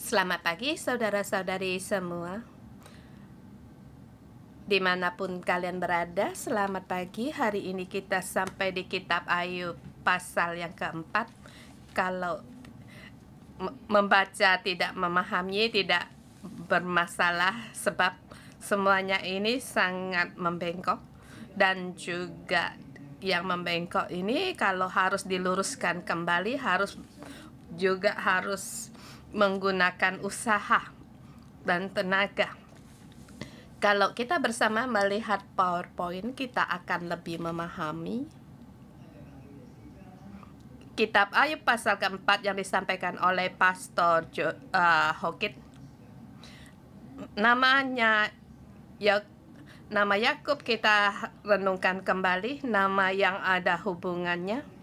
Selamat pagi saudara-saudari semua. Dimanapun kalian berada, selamat pagi. Hari ini kita sampai di kitab Ayub pasal yang keempat. Kalau membaca tidak memahami, tidak bermasalah, sebab semuanya ini sangat membengkok. Dan juga yang membengkok ini kalau harus diluruskan kembali, harus menggunakan usaha dan tenaga. Kalau kita bersama melihat PowerPoint, kita akan lebih memahami kitab Ayub pasal keempat yang disampaikan oleh Pastor Hokit. Nama Yakub kita renungkan kembali, nama yang ada hubungannya.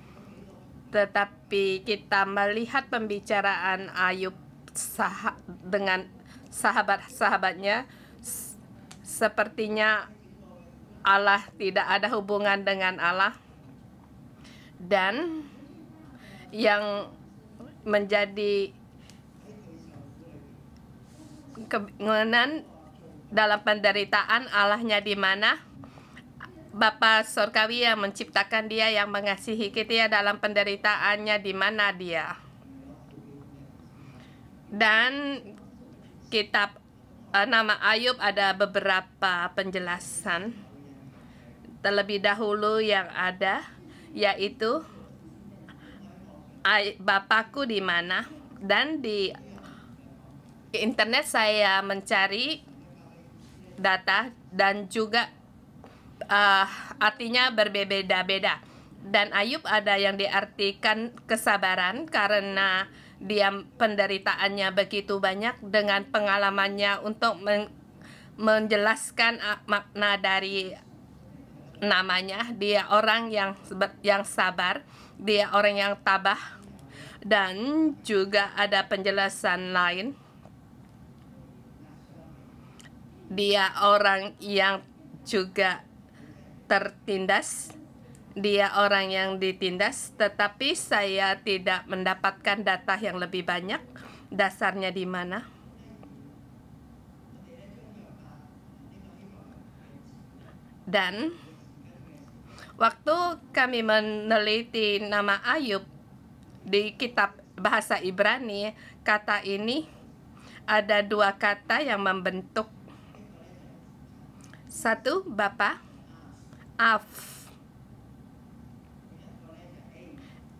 Tetapi kita melihat pembicaraan Ayub dengan sahabat-sahabatnya, sepertinya Allah tidak ada hubungan dengan Allah. Dan yang menjadi kebingungan dalam penderitaan, Allahnya di mana? Bapa Surgawi yang menciptakan dia, yang mengasihi kita dalam penderitaannya, di mana dia? Dan kitab nama Ayub ada beberapa penjelasan. Terlebih dahulu yang ada yaitu Bapakku di mana? Dan di internet saya mencari data dan juga artinya berbeda-beda. Dan Ayub ada yang diartikan kesabaran karena dia penderitaannya begitu banyak, dengan pengalamannya untuk menjelaskan makna dari namanya. Dia orang yang sabar, dia orang yang tabah. Dan juga ada penjelasan lain, dia orang yang juga tertindas, dia orang yang ditindas. Tetapi saya tidak mendapatkan data yang lebih banyak. Dasarnya di mana? Dan waktu kami meneliti nama Ayub di kitab bahasa Ibrani, kata ini ada dua kata yang membentuk. Satu, Bapa, Af.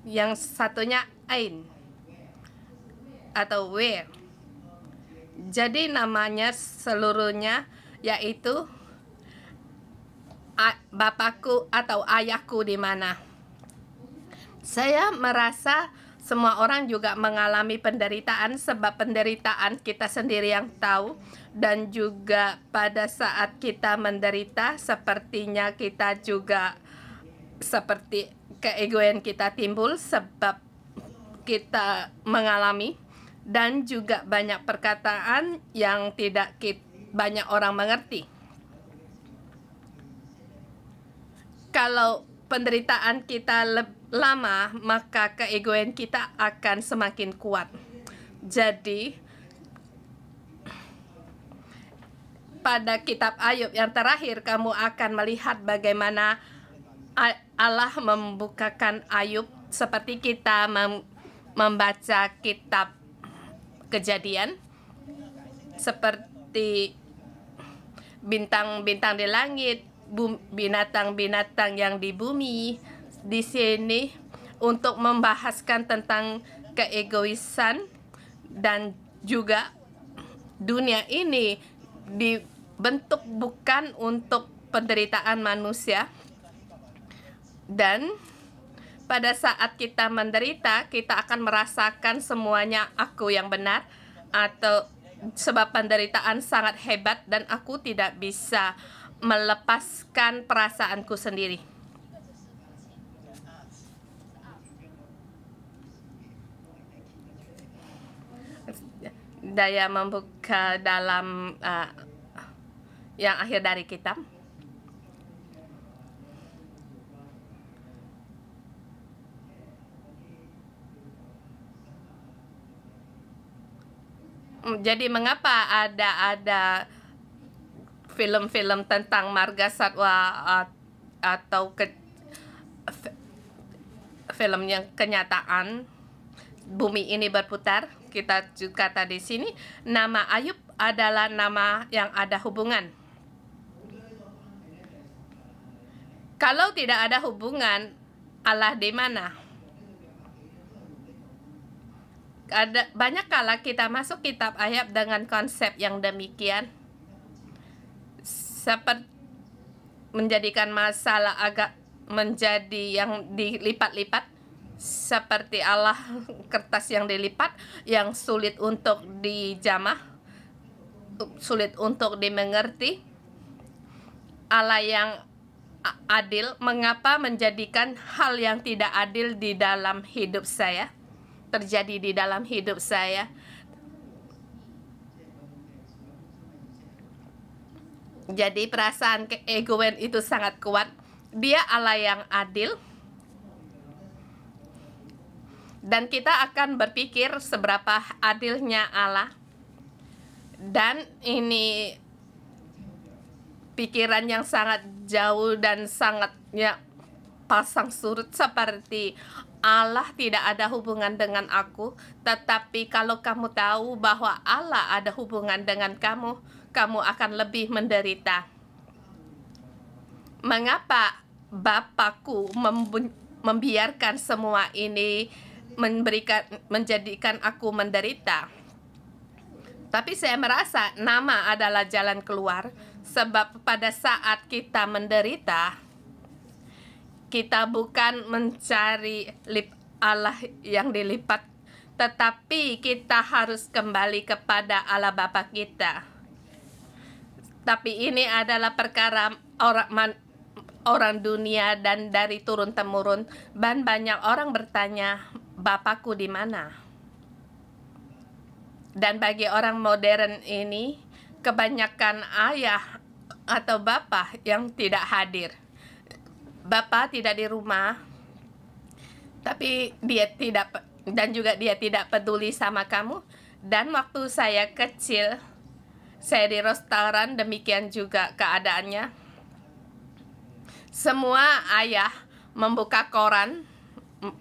Yang satunya Ain atau Where. Jadi namanya seluruhnya yaitu Bapakku atau ayahku di mana. Saya merasa semua orang juga mengalami penderitaan, sebab penderitaan kita sendiri yang tahu. Dan juga pada saat kita menderita, sepertinya kita juga seperti keegoan kita timbul, sebab kita mengalami. Dan juga banyak perkataan yang tidak banyak orang mengerti. Kalau penderitaan kita lama, maka keegoan kita akan semakin kuat. Jadi pada kitab Ayub yang terakhir, kamu akan melihat bagaimana Allah membukakan Ayub, seperti kita membaca kitab Kejadian, seperti bintang-bintang di langit, binatang-binatang yang di bumi. Di sini untuk membahaskan tentang keegoisan, dan juga dunia ini dibentuk bukan untuk penderitaan manusia. Dan pada saat kita menderita, kita akan merasakan semuanya aku yang benar, atau sebab penderitaan sangat hebat dan aku tidak bisa melepaskan perasaanku sendiri. Daya membuka dalam yang akhir dari kitab. Jadi mengapa ada film-film tentang marga satwa atau film yang kenyataan bumi ini berputar? Kita juga kata di sini nama Ayub adalah nama yang ada hubungan. Kalau tidak ada hubungan, Allah di mana? Ada banyak kala kita masuk kitab Ayub dengan konsep yang demikian, seperti menjadikan masalah agak menjadi yang dilipat-lipat, seperti Allah kertas yang dilipat, yang sulit untuk dijamah, sulit untuk dimengerti. Allah yang adil, mengapa menjadikan hal yang tidak adil di dalam hidup saya terjadi di dalam hidup saya? Jadi perasaan keegoan itu sangat kuat. Dia Allah yang adil, dan kita akan berpikir seberapa adilnya Allah. Dan ini pikiran yang sangat jauh dan sangatnya pasang surut, seperti Allah tidak ada hubungan dengan aku. Tetapi kalau kamu tahu bahwa Allah ada hubungan dengan kamu, kamu akan lebih menderita. Mengapa Bapakku membiarkan semua ini menjadikan aku menderita? Tapi saya merasa nama adalah jalan keluar, sebab pada saat kita menderita, kita bukan mencari Allah yang dilipat, tetapi kita harus kembali kepada Allah Bapa kita. Tapi ini adalah perkara orang dunia dan dari turun-temurun, dan banyak orang bertanya, Bapakku di mana? Dan bagi orang modern ini, kebanyakan ayah atau bapak yang tidak hadir. Bapak tidak di rumah, tapi dia tidak, dan juga dia tidak peduli sama kamu. Dan waktu saya kecil, saya di restoran, demikian juga keadaannya. Semua ayah membuka koran,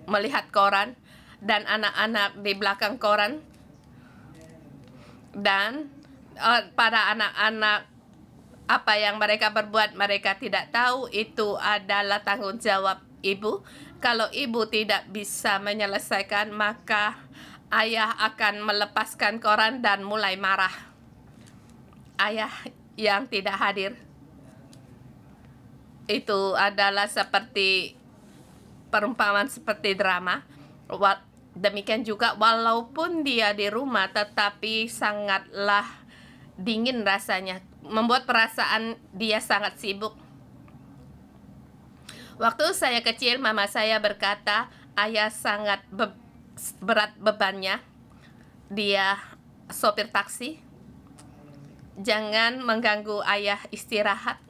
melihat koran, dan anak-anak di belakang koran. Dan pada anak-anak, apa yang mereka berbuat mereka tidak tahu. Itu adalah tanggung jawab ibu. Kalau ibu tidak bisa menyelesaikan, maka ayah akan melepaskan koran dan mulai marah. Ayah yang tidak hadir itu adalah seperti perumpamaan, seperti drama. Demikian juga walaupun dia di rumah, tetapi sangatlah dingin rasanya, membuat perasaan dia sangat sibuk. Waktu saya kecil, mama saya berkata, ayah sangat berat bebannya. Dia sopir taksi. Jangan mengganggu ayah istirahat.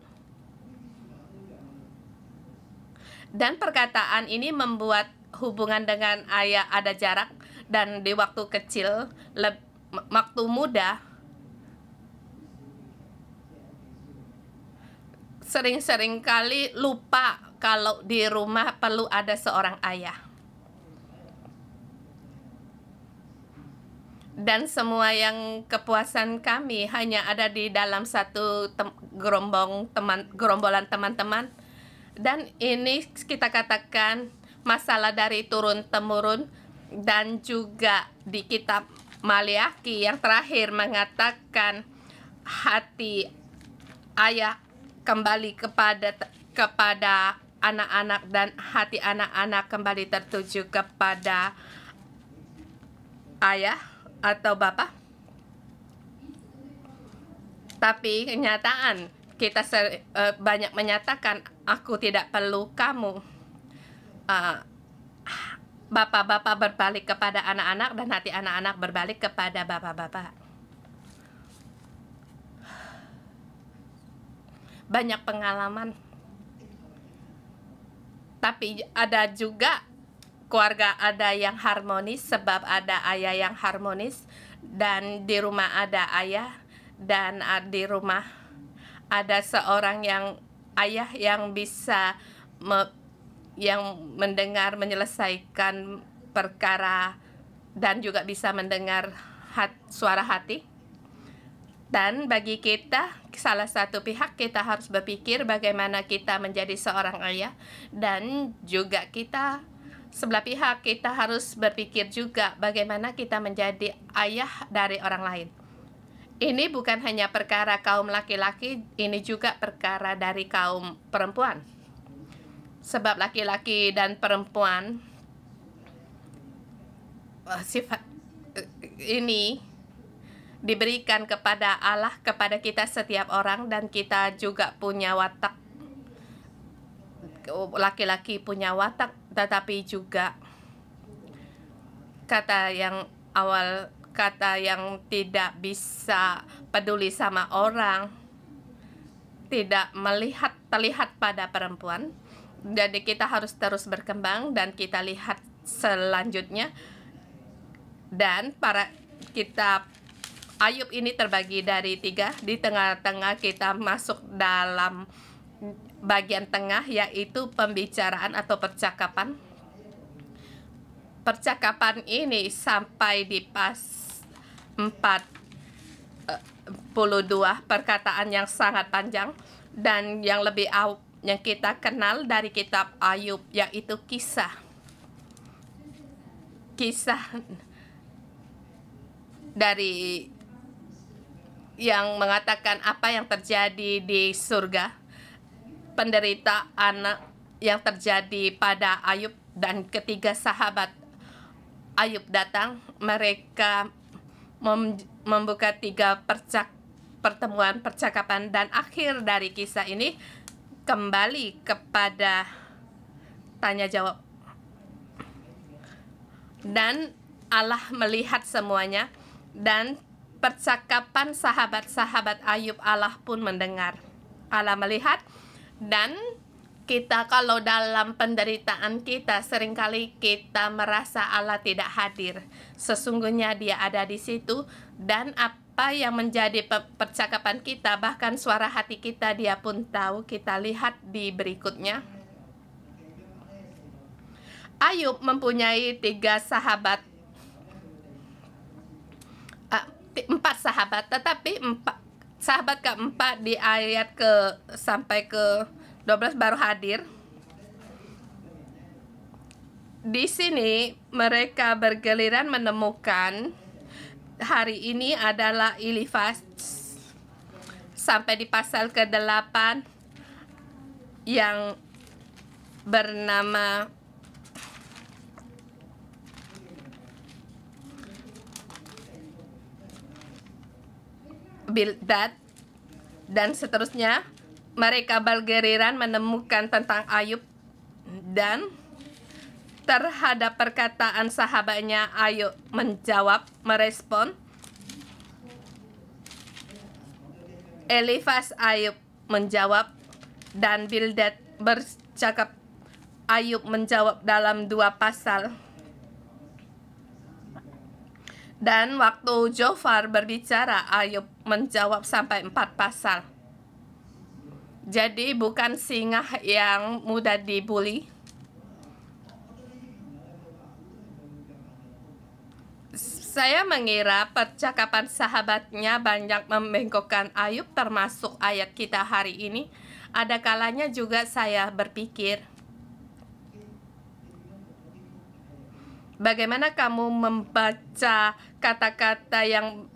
Dan perkataan ini membuat hubungan dengan ayah ada jarak. Dan di waktu kecil, waktu muda, sering-sering kali lupa kalau di rumah perlu ada seorang ayah. Dan semua yang kepuasan kami hanya ada di dalam satu gerombolan teman-teman. Dan ini kita katakan masalah dari turun-temurun. Dan juga di kitab Maliaki yang terakhir mengatakan hati ayah kembali kepada anak-anak, dan hati anak-anak kembali tertuju kepada ayah atau bapak. Tapi kenyataan kita banyak menyatakan, aku tidak perlu kamu. Bapak-bapak berbalik kepada anak-anak, dan hati anak-anak berbalik kepada bapak-bapak. Banyak pengalaman. Tapi ada juga keluarga ada yang harmonis, sebab ada ayah yang harmonis, dan di rumah ada ayah, dan di rumah ada seorang yang ayah yang bisa yang mendengar, menyelesaikan perkara, dan juga bisa mendengar suara hati. Dan bagi kita, salah satu pihak, kita harus berpikir bagaimana kita menjadi seorang ayah, dan juga kita sebelah pihak kita harus berpikir juga bagaimana kita menjadi ayah dari orang lain. Ini bukan hanya perkara kaum laki-laki, ini juga perkara dari kaum perempuan. Sebab laki-laki dan perempuan sifat ini diberikan kepada Allah, kepada kita setiap orang, dan kita juga punya watak. Laki-laki punya watak, tetapi juga kata yang awal, kata yang tidak bisa peduli sama orang, tidak terlihat pada perempuan. Jadi kita harus terus berkembang, dan kita lihat selanjutnya. Dan para kitab Ayub ini terbagi dari 3. Di tengah-tengah kita masuk dalam bagian tengah, yaitu pembicaraan atau percakapan. Percakapan ini sampai di pas 42, perkataan yang sangat panjang, dan yang lebih yang kita kenal dari kitab Ayub yaitu kisah dari yang mengatakan apa yang terjadi di surga, penderitaan yang terjadi pada Ayub, dan ketiga sahabat Ayub datang, mereka membuka 3 pertemuan percakapan, dan akhir dari kisah ini kembali kepada tanya jawab. Dan Allah melihat semuanya, dan percakapan sahabat-sahabat Ayub Allah pun mendengar. Allah melihat, dan kita kalau dalam penderitaan kita seringkali kita merasa Allah tidak hadir. Sesungguhnya Dia ada di situ, dan apa yang menjadi percakapan kita, bahkan suara hati kita, Dia pun tahu. Kita lihat di berikutnya. Ayub mempunyai 4 sahabat, tetapi sahabat keempat di ayat sampai ke 12 baru hadir. Di sini mereka bergiliran menemukan, hari ini adalah Elifaz, sampai di pasal ke-8 yang bernama Bildad, dan seterusnya. Mereka bergiliran menemukan tentang Ayub, dan terhadap perkataan sahabatnya Ayub menjawab, merespon. Elifaz Ayub menjawab, dan Bildad bercakap. Ayub menjawab dalam 2 pasal. Dan waktu Jofar berbicara, Ayub menjawab sampai 4 pasal. Jadi bukan singa yang mudah dibuli. Saya mengira percakapan sahabatnya banyak membengkokkan Ayub, termasuk ayat kita hari ini. Ada kalanya juga saya berpikir, bagaimana kamu membaca kata-kata yang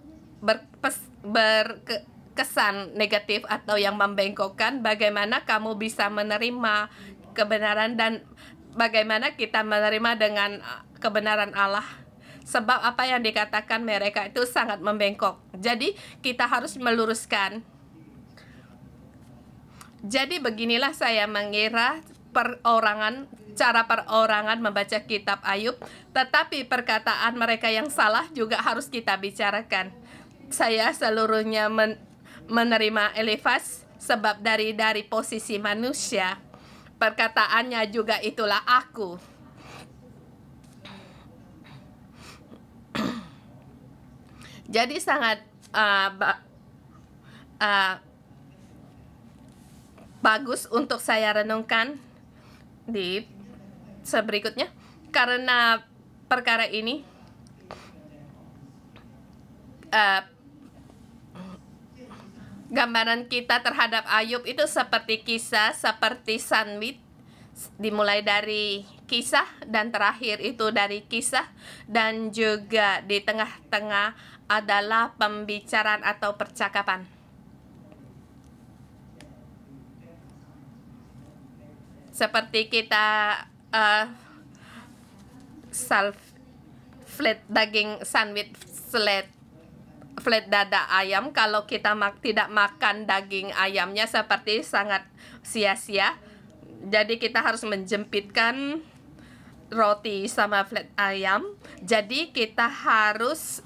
berkesan negatif atau yang membengkokkan? Bagaimana kamu bisa menerima kebenaran, dan bagaimana kita menerima dengan kebenaran Allah? Sebab apa yang dikatakan mereka itu sangat membengkok. Jadi kita harus meluruskan. Jadi beginilah saya mengira cara perorangan membaca kitab Ayub, tetapi perkataan mereka yang salah juga harus kita bicarakan. Saya seluruhnya menerima Elifaz, sebab dari posisi manusia, perkataannya juga itulah aku. Jadi sangat bagus untuk saya renungkan di berikutnya, karena perkara ini gambaran kita terhadap Ayub itu seperti kisah, seperti sandwich, dimulai dari kisah dan terakhir itu dari kisah, dan juga di tengah-tengah adalah pembicaraan atau percakapan. Seperti kita flat daging sandwich, flat dada ayam, kalau kita tidak makan daging ayamnya seperti sangat sia-sia. Jadi kita harus menjepitkan roti sama flat ayam. Jadi kita harus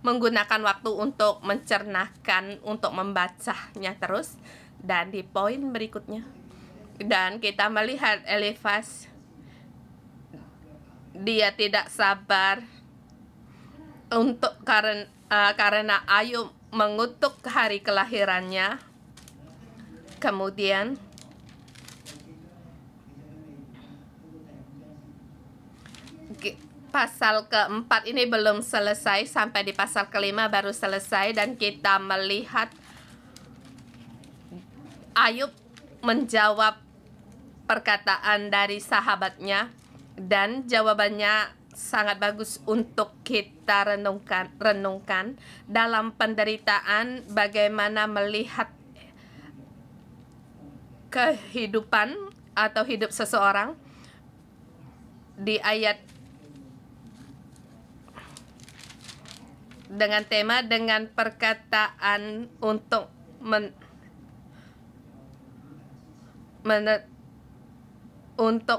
menggunakan waktu untuk mencernahkan, untuk membacanya terus. Dan di poin berikutnya, dan kita melihat Elifas, dia tidak sabar untuk karena Ayub mengutuk hari kelahirannya. Kemudian pasal keempat ini belum selesai, sampai di pasal kelima baru selesai, dan kita melihat Ayub menjawab perkataan dari sahabatnya, dan jawabannya sangat bagus untuk kita renungkan dalam penderitaan, bagaimana melihat kehidupan atau hidup seseorang. Di ayat dengan tema, dengan perkataan untuk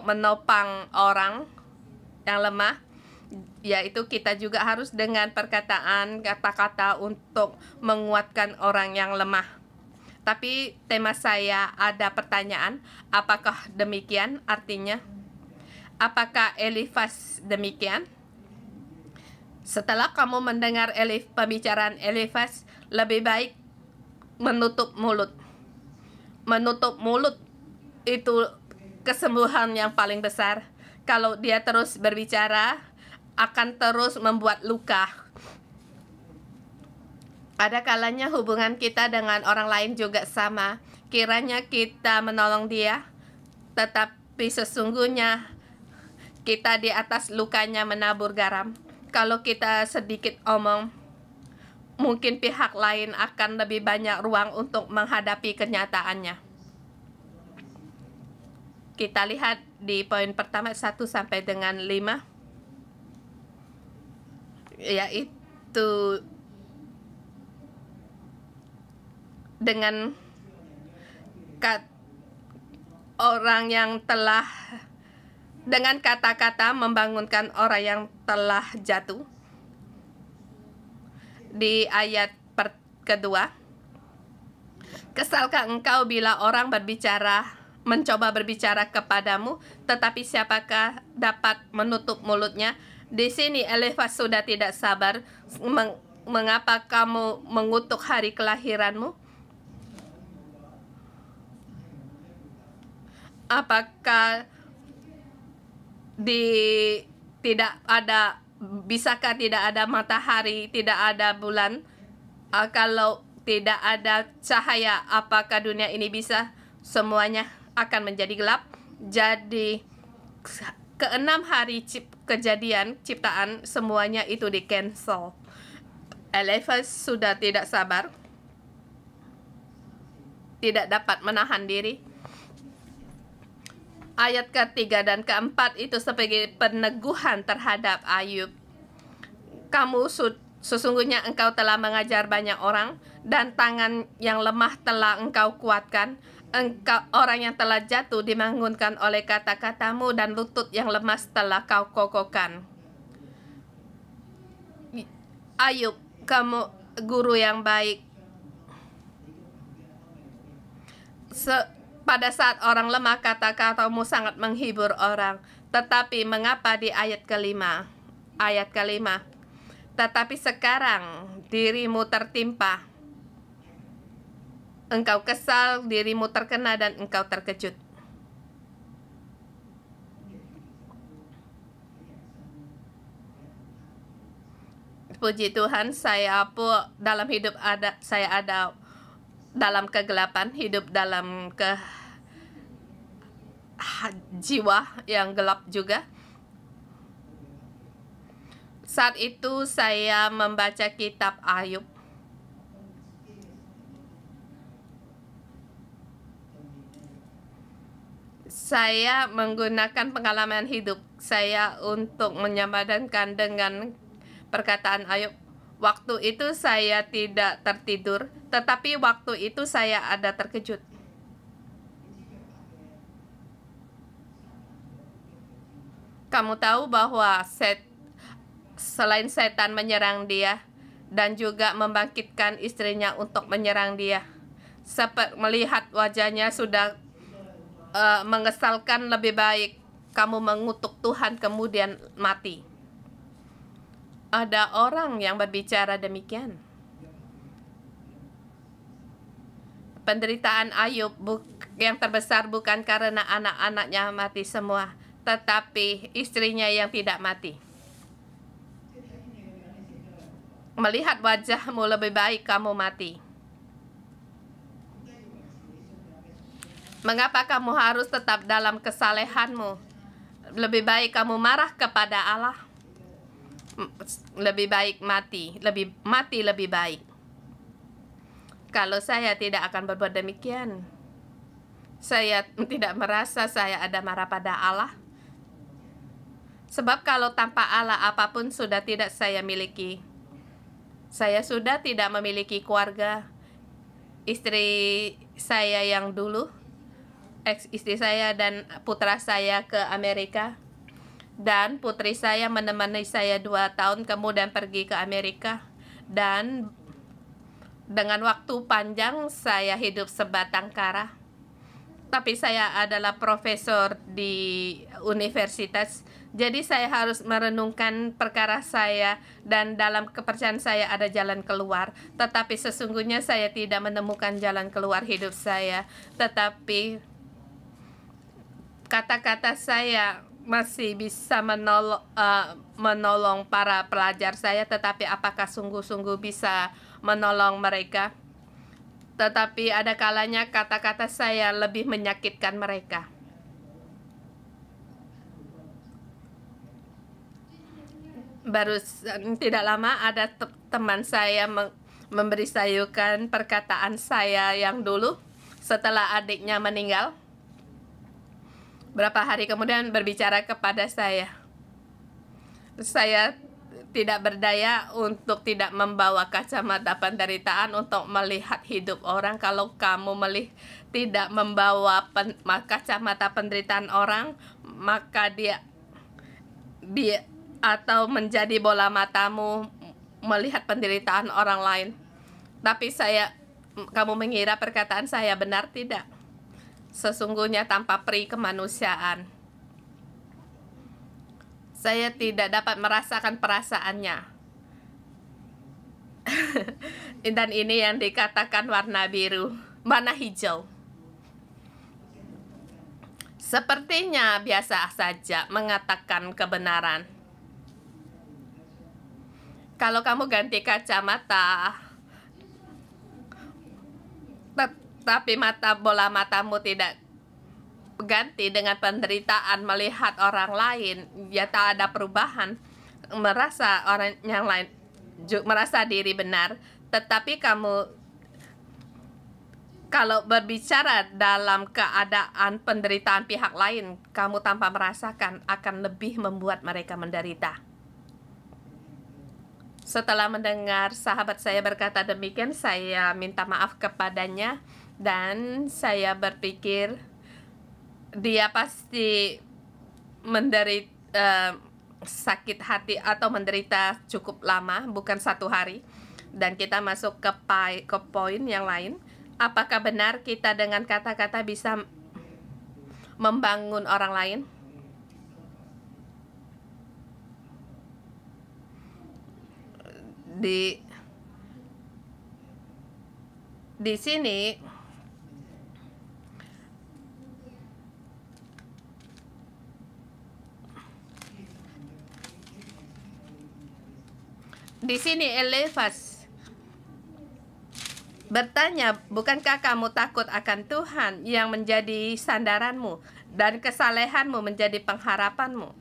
menopang orang yang lemah, yaitu kita juga harus dengan perkataan, kata-kata untuk menguatkan orang yang lemah. Tapi tema saya ada pertanyaan, apakah demikian? Artinya, apakah Elifas demikian? Setelah kamu mendengar pembicaraan Elifas, lebih baik menutup mulut. Menutup mulut itu kesembuhan yang paling besar. Kalau dia terus berbicara, akan terus membuat luka. Ada kalanya hubungan kita dengan orang lain juga sama. Kiranya kita menolong dia, tetapi sesungguhnya kita di atas lukanya menabur garam. Kalau kita sedikit omong, mungkin pihak lain akan lebih banyak ruang untuk menghadapi kenyataannya. Kita lihat di poin pertama 1 sampai dengan 5, yaitu dengan orang yang telah, dengan kata-kata membangunkan orang yang telah jatuh. Di ayat kedua, kesalkah engkau bila orang mencoba berbicara kepadamu, tetapi siapakah dapat menutup mulutnya? Di sini Elifas sudah tidak sabar. Mengapa kamu mengutuk hari kelahiranmu? Apakah bisakah tidak ada matahari, tidak ada bulan? Kalau tidak ada cahaya, apakah dunia ini bisa? Semuanya akan menjadi gelap. Jadi ke-6 hari kejadian ciptaan, semuanya itu di cancel. Elifas sudah tidak sabar, tidak dapat menahan diri. Ayat ketiga dan keempat itu sebagai peneguhan terhadap Ayub. Kamu sesungguhnya engkau telah mengajar banyak orang, dan tangan yang lemah telah engkau kuatkan. Orang yang telah jatuh dibangunkan oleh kata-katamu, dan lutut yang lemas telah kau kokohkan. Ayub, kamu guru yang baik. Pada saat orang lemah, kata-katamu sangat menghibur orang. Tetapi mengapa di ayat kelima? Tetapi sekarang dirimu tertimpa. Engkau kesal, dirimu terkena, dan engkau terkejut. Puji Tuhan, saya pun dalam hidup saya ada dalam kegelapan, hidup dalam jiwa yang gelap juga. Saat itu saya membaca kitab Ayub. Saya menggunakan pengalaman hidup saya untuk menyamadankan dengan perkataan Ayub. Waktu itu saya tidak tertidur, tetapi waktu itu saya ada terkejut. Kamu tahu bahwa selain setan menyerang dia dan juga membangkitkan istrinya untuk menyerang dia, seperti melihat wajahnya sudah mengesalkan, lebih baik kamu mengutuk Tuhan kemudian mati. Ada orang yang berbicara demikian. Penderitaan Ayub yang terbesar bukan karena anak-anaknya mati semua, tetapi istrinya yang tidak mati. Melihat wajahmu, lebih baik kamu mati. Mengapa kamu harus tetap dalam kesalehanmu? Lebih baik kamu marah kepada Allah. Lebih baik mati lebih baik. Kalau saya tidak akan berbuat demikian. Saya tidak merasa saya ada marah pada Allah. Sebab kalau tanpa Allah apapun sudah tidak saya miliki. Saya sudah tidak memiliki keluarga. Istri saya yang dulu, istri saya dan putra saya ke Amerika. Dan putri saya menemani saya 2 tahun kemudian pergi ke Amerika. Dan dengan waktu panjang saya hidup sebatang kara. Tapi saya adalah profesor di universitas. Jadi saya harus merenungkan perkara saya, dan dalam kepercayaan saya ada jalan keluar. Tetapi sesungguhnya saya tidak menemukan jalan keluar hidup saya. Tetapi kata-kata saya masih bisa menolong para pelajar saya, tetapi apakah sungguh-sungguh bisa menolong mereka? Tetapi ada kalanya kata-kata saya lebih menyakitkan mereka. Baru tidak lama ada teman saya memberi sayukan perkataan saya yang dulu setelah adiknya meninggal. Berapa hari kemudian berbicara kepada saya. Saya tidak berdaya untuk tidak membawa kacamata penderitaan untuk melihat hidup orang. Kalau kamu tidak membawa kacamata penderitaan orang, maka dia atau menjadi bola matamu melihat penderitaan orang lain. Tapi kamu mengira perkataan saya benar? Tidak. Sesungguhnya tanpa peri kemanusiaan, saya tidak dapat merasakan perasaannya. Dan ini yang dikatakan warna biru, warna hijau. Sepertinya biasa saja mengatakan kebenaran. Kalau kamu ganti kacamata, tapi bola matamu tidak ganti dengan penderitaan melihat orang lain, ya tak ada perubahan. Merasa orang yang lain merasa diri benar, tetapi kamu kalau berbicara dalam keadaan penderitaan pihak lain, kamu tanpa merasakan akan lebih membuat mereka menderita. Setelah mendengar sahabat saya berkata demikian, saya minta maaf kepadanya. Dan saya berpikir dia pasti menderita sakit hati atau menderita cukup lama, bukan 1 hari. Dan kita masuk ke poin yang lain. Apakah benar kita dengan kata-kata bisa membangun orang lain? di sini Elifas bertanya, bukankah kamu takut akan Tuhan yang menjadi sandaranmu dan kesalehanmu menjadi pengharapanmu?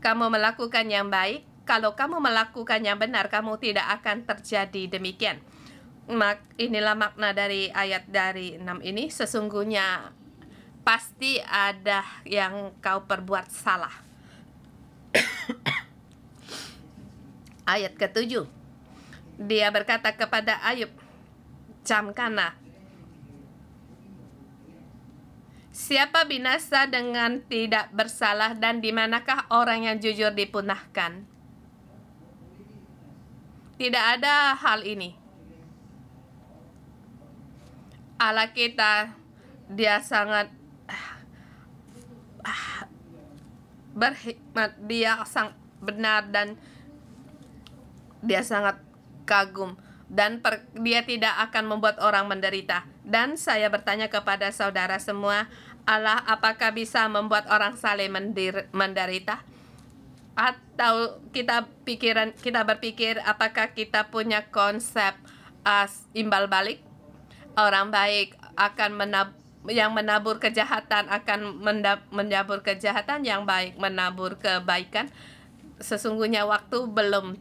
Kamu melakukan yang baik. Kalau kamu melakukan yang benar, kamu tidak akan terjadi demikian. Inilah makna dari ayat dari 6 ini. Sesungguhnya pasti ada yang kau perbuat salah. Ayat ke-7, dia berkata kepada Ayub, camkanlah. Siapa binasa dengan tidak bersalah, dan di manakah orang yang jujur dipunahkan? Tidak ada hal ini. Allah kita, dia sangat berhikmat, dia sangat benar, dan dia sangat kagum, dan dia tidak akan membuat orang menderita. Dan saya bertanya kepada saudara semua, Allah apakah bisa membuat orang saleh menderita? Atau kita berpikir apakah kita punya konsep imbal balik? Orang baik akan yang menabur kejahatan akan menabur kejahatan, yang baik menabur kebaikan. Sesungguhnya waktu belum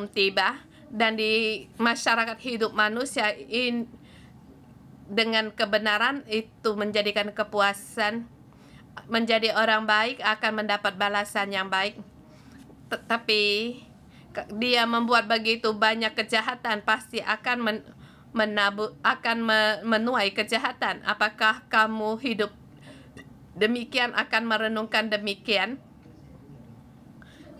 tiba, dan di masyarakat hidup manusia dengan kebenaran itu menjadikan kepuasan. Menjadi orang baik akan mendapat balasan yang baik. Tetapi dia membuat begitu banyak kejahatan, pasti akan menuai kejahatan. Apakah kamu hidup demikian, akan merenungkan demikian?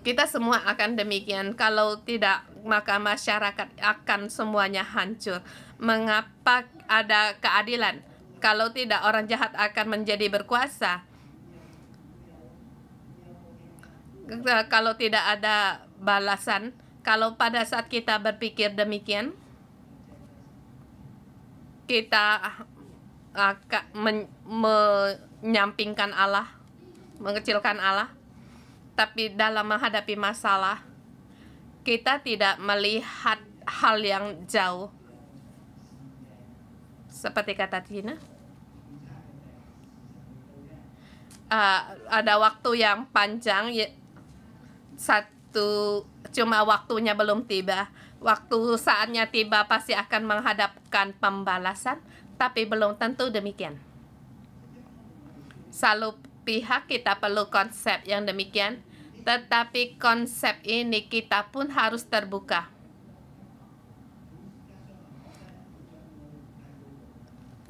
Kita semua akan demikian. Kalau tidak, maka masyarakat akan semuanya hancur. Mengapa ada keadilan? Kalau tidak, orang jahat akan menjadi berkuasa. Kalau tidak ada balasan, kalau pada saat kita berpikir demikian, kita akan menyampingkan Allah, mengecilkan Allah. Tapi dalam menghadapi masalah, kita tidak melihat hal yang jauh. Seperti kata Tina, ada waktu yang panjang, cuma waktunya belum tiba. Waktu saatnya tiba pasti akan menghadapkan pembalasan, tapi belum tentu demikian. Selalu pihak kita perlu konsep yang demikian, tetapi konsep ini kita pun harus terbuka.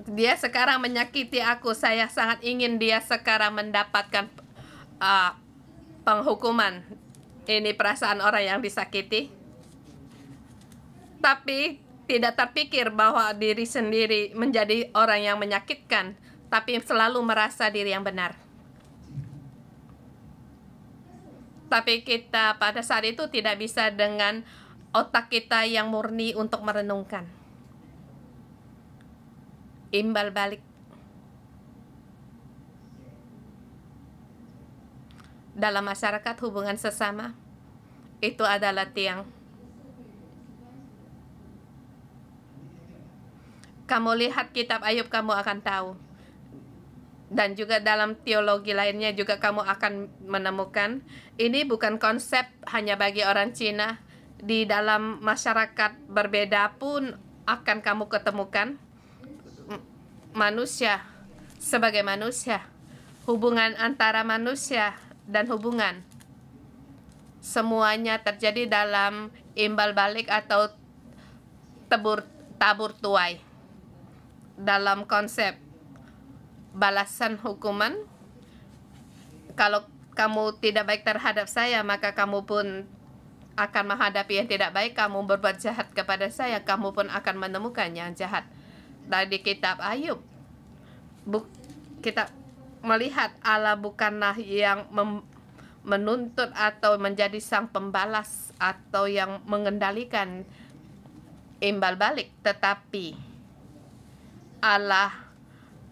Dia sekarang menyakiti aku, saya sangat ingin dia sekarang mendapatkan penghukuman. Ini perasaan orang yang disakiti, tapi tidak terpikir bahwa diri sendiri menjadi orang yang menyakitkan, tapi selalu merasa diri yang benar. Tapi kita pada saat itu tidak bisa dengan otak kita yang murni untuk merenungkan. Imbal balik. Dalam masyarakat hubungan sesama, itu adalah tiang. Kamu lihat kitab Ayub, kamu akan tahu. Dan juga dalam teologi lainnya juga kamu akan menemukan, ini bukan konsep hanya bagi orang Cina. Di dalam masyarakat berbeda pun akan kamu ketemukan. Manusia sebagai manusia, hubungan antara manusia dan hubungan, semuanya terjadi dalam imbal balik atau tabur tuai. Dalam konsep balasan hukuman, kalau kamu tidak baik terhadap saya, maka kamu pun akan menghadapi yang tidak baik. Kamu berbuat jahat kepada saya, kamu pun akan menemukan yang jahat. Dari kitab Ayub, kita melihat Allah bukanlah yang menuntut atau menjadi sang pembalas atau yang mengendalikan imbal balik, tetapi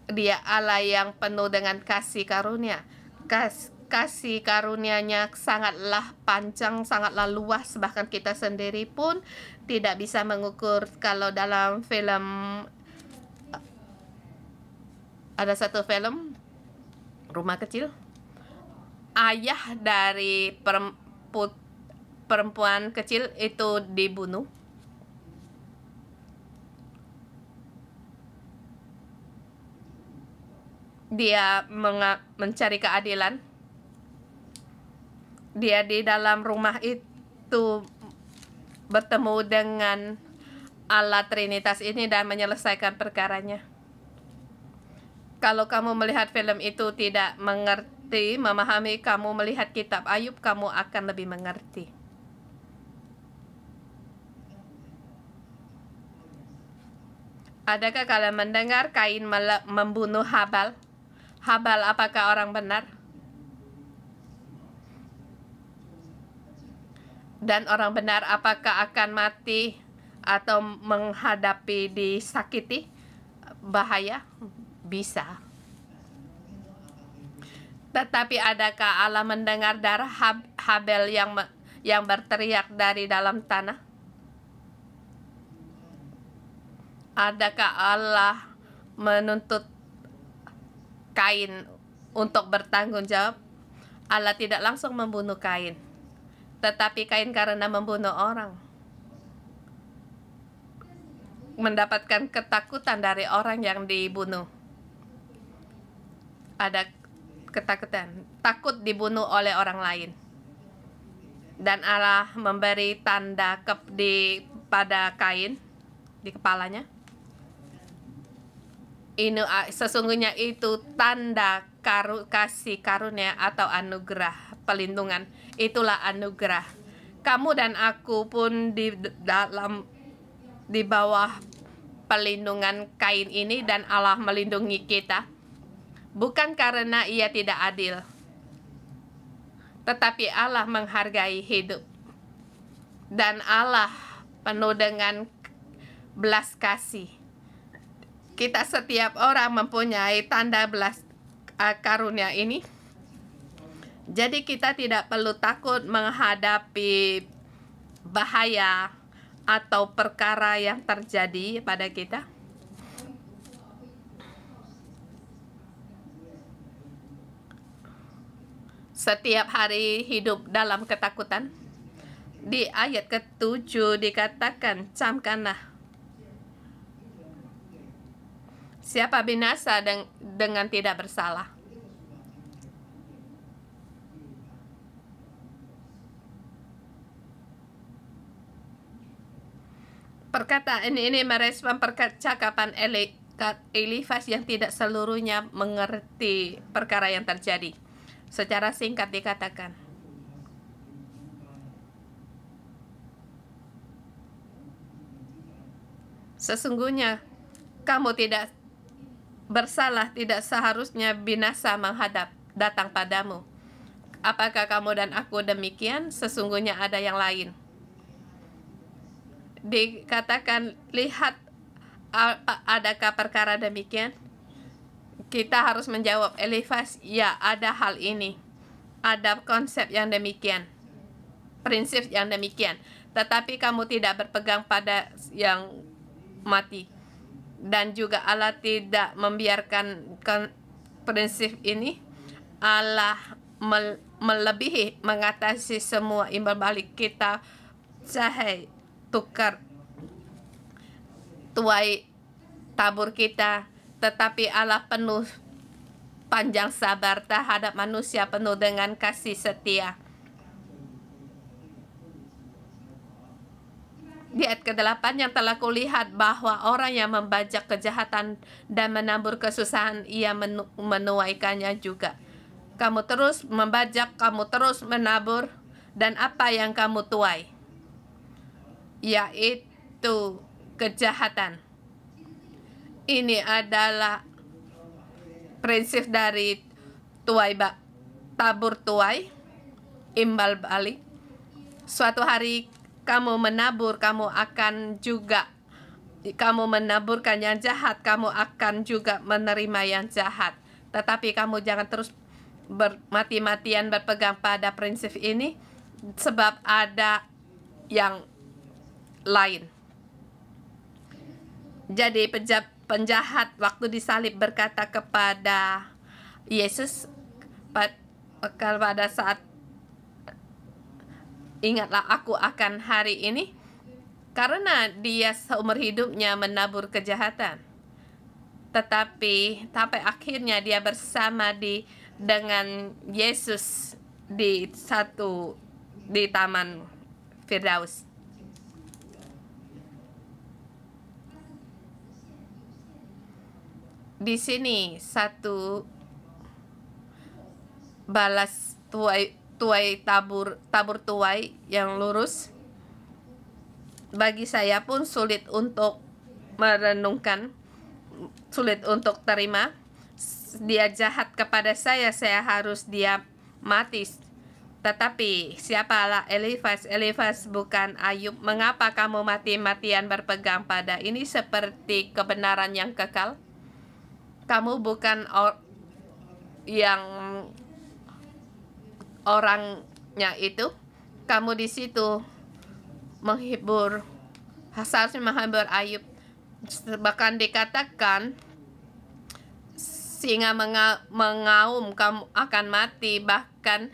Dia Allah yang penuh dengan kasih karunia. Kasih karunia-Nya sangatlah panjang, sangatlah luas, bahkan kita sendiri pun tidak bisa mengukur. Kalau dalam film, ada satu film Rumah Kecil, ayah dari perempuan kecil itu dibunuh. Dia mencari keadilan. Dia di dalam rumah itu bertemu dengan Allah Trinitas ini dan menyelesaikan perkaranya. Kalau kamu melihat film itu tidak mengerti, memahami, kamu melihat kitab Ayub, kamu akan lebih mengerti. Adakah kalian mendengar Kain membunuh Habal? Habal apakah orang benar? Dan orang benar apakah akan mati atau menghadapi disakiti? Bahaya? Bisa. Tetapi adakah Allah mendengar darah Habel yang berteriak dari dalam tanah? Adakah Allah menuntut Kain untuk bertanggung jawab? Allah tidak langsung membunuh Kain, tetapi Kain karena membunuh orang mendapatkan ketakutan dari orang yang dibunuh. Ada ketakutan, takut dibunuh oleh orang lain. Dan Allah memberi tanda pada Kain di kepalanya. Ini sesungguhnya itu tanda kasih karunia atau anugerah pelindungan. Itulah anugerah. Kamu dan aku pun di bawah pelindungan Kain ini, dan Allah melindungi kita. Bukan karena Ia tidak adil, tetapi Allah menghargai hidup. Dan Allah penuh dengan belas kasih. Kita setiap orang mempunyai tanda belas karunia ini. Jadi kita tidak perlu takut menghadapi bahaya atau perkara yang terjadi pada kita. Setiap hari hidup dalam ketakutan. Di ayat ke-7 dikatakan, camkanlah. Siapa binasa dengan tidak bersalah? Perkataan ini merespon percakapan Elifas yang tidak seluruhnya mengerti perkara yang terjadi. Secara singkat dikatakan, sesungguhnya kamu tidak bersalah, tidak seharusnya binasa datang padamu. Apakah kamu dan aku demikian? Sesungguhnya ada yang lain. Dikatakan, lihat, adakah perkara demikian? Kita harus menjawab, Elifas, ya ada hal ini. Ada konsep yang demikian, prinsip yang demikian. Tetapi kamu tidak berpegang pada yang mati. Dan juga Allah tidak membiarkan prinsip ini. Allah melebihi, mengatasi semua imbal balik kita. Cahaya tukar tuai tabur kita, tetapi Allah penuh panjang sabar terhadap manusia, penuh dengan kasih setia. Di ayat ke-8, yang telah kulihat bahwa orang yang membajak kejahatan dan menabur kesusahan, ia menuaikannya juga. Kamu terus membajak, kamu terus menabur, dan apa yang kamu tuai? Yaitu kejahatan. Ini adalah prinsip dari tabur tuai. imbal balik. Suatu hari kamu menabur, kamu menaburkan yang jahat, kamu akan juga menerima yang jahat. Tetapi kamu jangan terus mati-matian berpegang pada prinsip ini, sebab ada yang lain. Jadi penjahat waktu disalib berkata kepada Yesus pada saat, ingatlah aku akan hari ini, karena dia seumur hidupnya menabur kejahatan. Tetapi sampai akhirnya dia bersama dengan Yesus di Taman Firdaus. Di sini satu balas tabur tuai yang lurus. Bagi saya pun sulit untuk merenungkan, sulit untuk terima. Dia jahat kepada saya harus dia mati. Tetapi siapalah Elifas? Elifas bukan Ayub. Mengapa kamu mati-matian berpegang pada ini seperti kebenaran yang kekal? Kamu bukan yang orangnya itu. Kamu di situ seharusnya menghibur Ayub. Bahkan dikatakan singa mengaum, kamu akan mati. Bahkan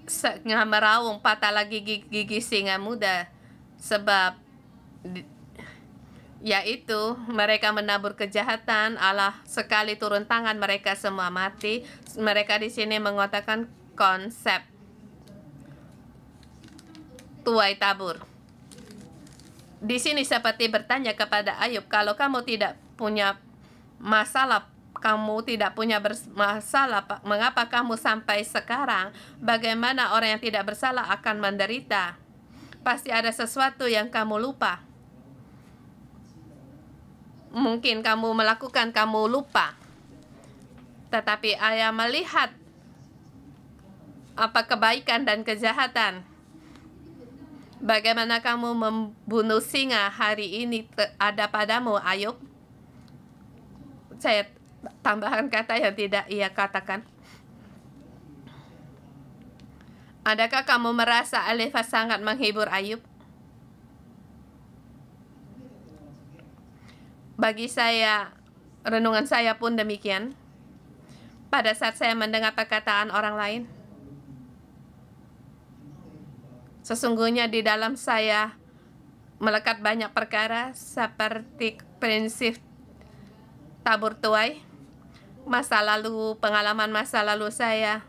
singa meraung, patahlah gigi singa muda. Sebab yaitu mereka menabur kejahatan, Allah sekali turun tangan, mereka semua mati. Mereka di sini mengatakan konsep tuai tabur. Di sini seperti bertanya kepada Ayub, kalau kamu tidak punya masalah, mengapa kamu sampai sekarang? Bagaimana orang yang tidak bersalah akan menderita? Pasti ada sesuatu yang kamu lupa. Mungkin kamu melakukan, kamu lupa. Tetapi ayah melihat apa kebaikan dan kejahatan. Bagaimana kamu membunuh singa hari ini ada padamu, Ayub? Saya tambahkan kata yang tidak ia katakan. Adakah kamu merasa Elifas sangat menghibur Ayub? Bagi saya, renungan saya pun demikian. Pada saat saya mendengar perkataan orang lain, sesungguhnya di dalam saya melekat banyak perkara seperti prinsip tabur tuai, pengalaman masa lalu saya.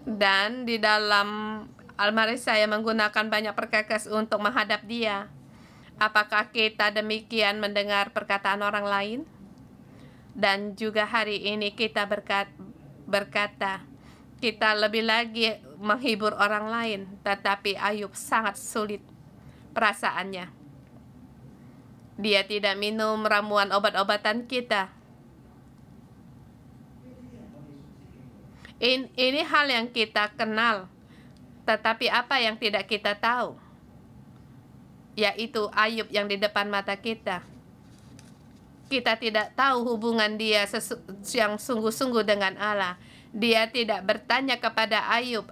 Dan di dalam almari saya menggunakan banyak perkakas untuk menghadap dia. Apakah kita demikian mendengar perkataan orang lain? Dan juga hari ini kita berkata, kita lebih lagi menghibur orang lain. Tetapi Ayub sangat sulit perasaannya. Dia tidak minum ramuan obat-obatan kita. Ini hal yang kita kenal. Tetapi apa yang tidak kita tahu? Yaitu Ayub yang di depan mata kita. Kita tidak tahu hubungan dia yang sungguh-sungguh dengan Allah. Dia tidak bertanya kepada Ayub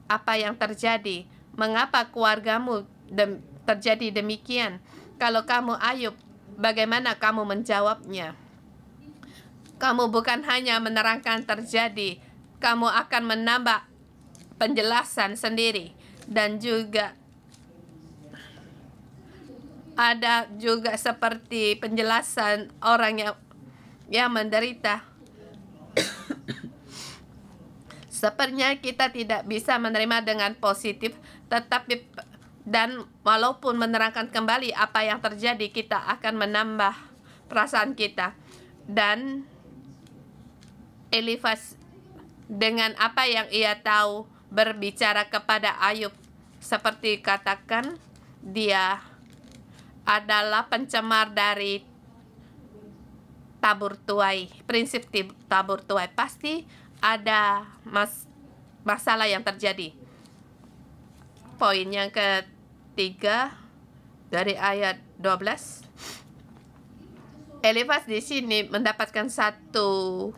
apa yang terjadi. Mengapa keluargamu terjadi demikian? Kalau kamu Ayub, bagaimana kamu menjawabnya? Kamu bukan hanya menerangkan terjadi, kamu akan menambah penjelasan sendiri. Dan juga ada juga seperti penjelasan orang yang menderita. Sepertinya kita tidak bisa menerima dengan positif, tetapi dan walaupun menerangkan kembali apa yang terjadi, kita akan menambah perasaan kita. Dan Elifas dengan apa yang ia tahu berbicara kepada Ayub, seperti katakan dia adalah pencemar dari tabur tuai, prinsip tabur tuai. Pasti ada masalah yang terjadi. Poin yang ketiga dari ayat 12. Elifas di sini mendapatkan satu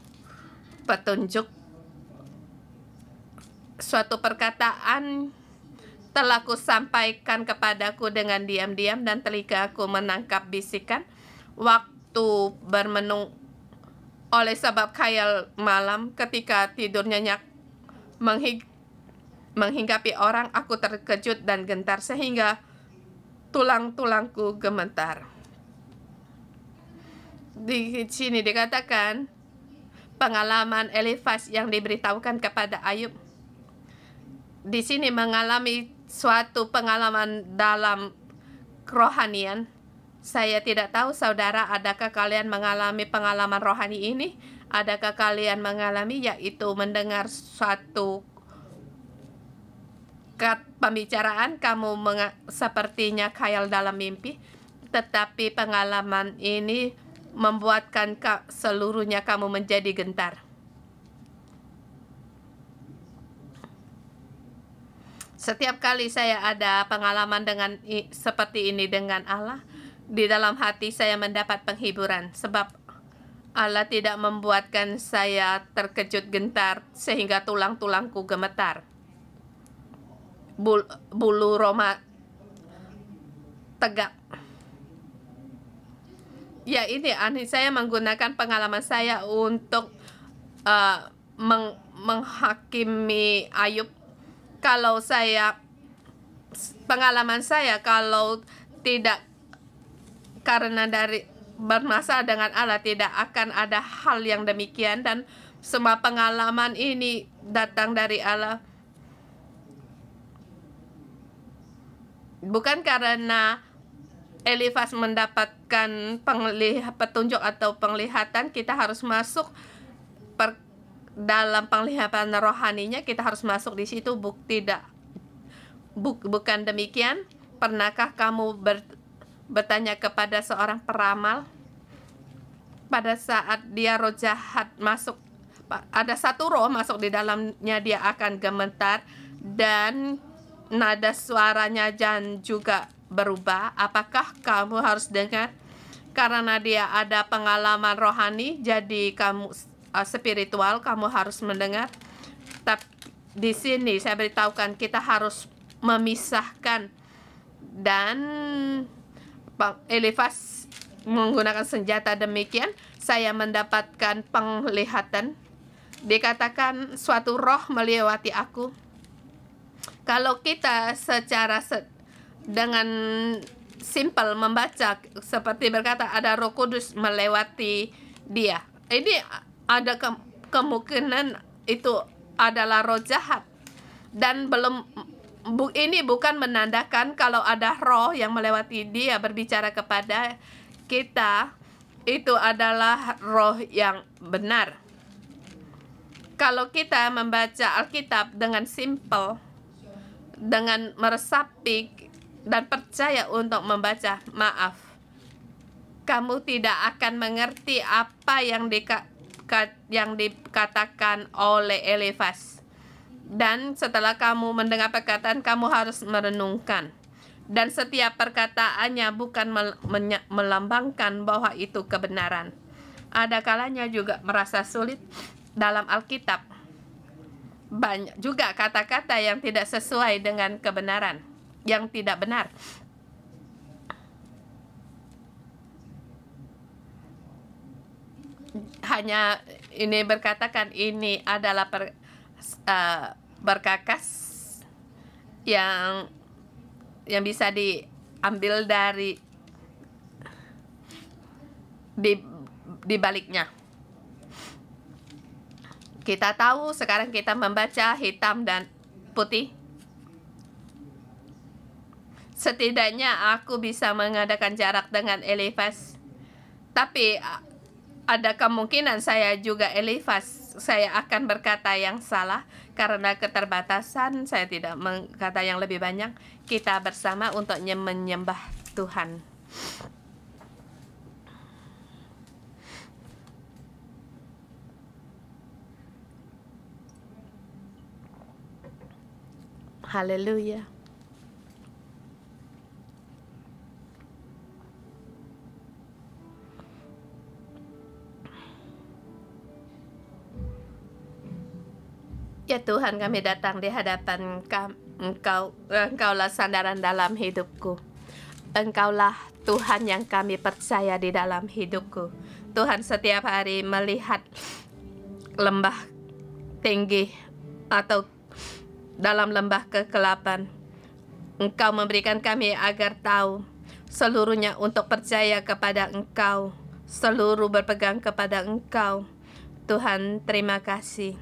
petunjuk, suatu perkataan telah kusampaikan kepadaku dengan diam-diam dan telingaku menangkap bisikan waktu bermenung. Oleh sebab khayal malam ketika tidur nyenyak menghinggapi orang, aku terkejut dan gentar sehingga tulang-tulangku gemetar. Di sini dikatakan pengalaman Elifas yang diberitahukan kepada Ayub. Di sini mengalami suatu pengalaman dalam kerohanian. Saya tidak tahu saudara, adakah kalian mengalami pengalaman rohani ini? Adakah kalian mengalami, yaitu mendengar suatu pembicaraan, kamu sepertinya khayal dalam mimpi, tetapi pengalaman ini membuatkan seluruhnya kamu menjadi gentar. Setiap kali saya ada pengalaman seperti ini dengan Allah, di dalam hati saya mendapat penghiburan, sebab Allah tidak membuatkan saya terkejut gentar sehingga tulang-tulangku gemetar. Bulu roma tegak. Ya, ini aneh. Saya menggunakan pengalaman saya untuk menghakimi Ayub. Kalau pengalaman saya, kalau tidak karena dari bermasalah dengan Allah, tidak akan ada hal yang demikian, dan semua pengalaman ini datang dari Allah. Bukan karena Elifas mendapatkan petunjuk atau penglihatan, kita harus masuk dalam penglihatan rohaninya, kita harus masuk di situ. Bukan demikian. Pernahkah kamu bertanya kepada seorang peramal pada saat dia roh jahat masuk, ada satu roh masuk di dalamnya, dia akan gemetar dan nada suaranya dan juga berubah? Apakah kamu harus dengar? Karena dia ada pengalaman rohani, jadi kamu spiritual, kamu harus mendengar. Tapi di sini saya beritahukan kita harus memisahkan, dan Elifas menggunakan senjata demikian. Saya mendapatkan penglihatan, dikatakan suatu roh melewati aku. Kalau kita secara dengan simpel membaca, seperti berkata ada Roh Kudus melewati dia, ini ada kemungkinan itu adalah roh jahat, dan ini bukan menandakan kalau ada roh yang melewati dia berbicara kepada kita itu adalah roh yang benar. Kalau kita membaca Alkitab dengan simpel, dengan meresapi dan percaya untuk membaca, maaf, kamu tidak akan mengerti apa yang dikatakan oleh Elifas. Dan setelah kamu mendengar perkataan, kamu harus merenungkan. Dan setiap perkataannya bukan melambangkan bahwa itu kebenaran. Ada kalanya juga merasa sulit dalam Alkitab. Banyak juga kata-kata yang tidak sesuai dengan kebenaran, yang tidak benar. Hanya ini berkatakan ini adalah berkakas yang bisa diambil dari di baliknya. Kita tahu sekarang kita membaca hitam dan putih. Setidaknya aku bisa mengadakan jarak dengan Elifas. Tapi ada kemungkinan saya juga Elifas. Saya akan berkata yang salah karena keterbatasan. Saya tidak berkata yang lebih banyak. Kita bersama untuk menyembah Tuhan. Haleluya. Ya Tuhan, kami datang di hadapan Engkau. Engkaulah sandaran dalam hidupku. Engkaulah Tuhan yang kami percaya di dalam hidupku. Tuhan, setiap hari melihat lembah tinggi atau dalam lembah kegelapan, Engkau memberikan kami agar tahu seluruhnya untuk percaya kepada Engkau, seluruh berpegang kepada Engkau. Tuhan, terima kasih.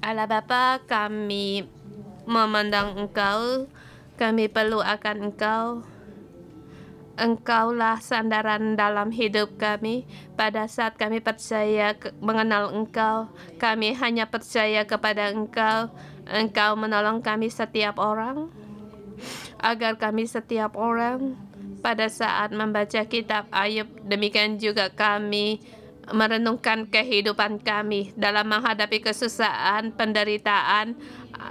Allah Bapa, kami memandang Engkau, kami perlu akan Engkau. Engkaulah sandaran dalam hidup kami. Pada saat kami percaya mengenal Engkau, kami hanya percaya kepada Engkau. Engkau menolong kami setiap orang, agar kami setiap orang pada saat membaca kitab Ayub, demikian juga kami merenungkan kehidupan kami dalam menghadapi kesusahan, penderitaan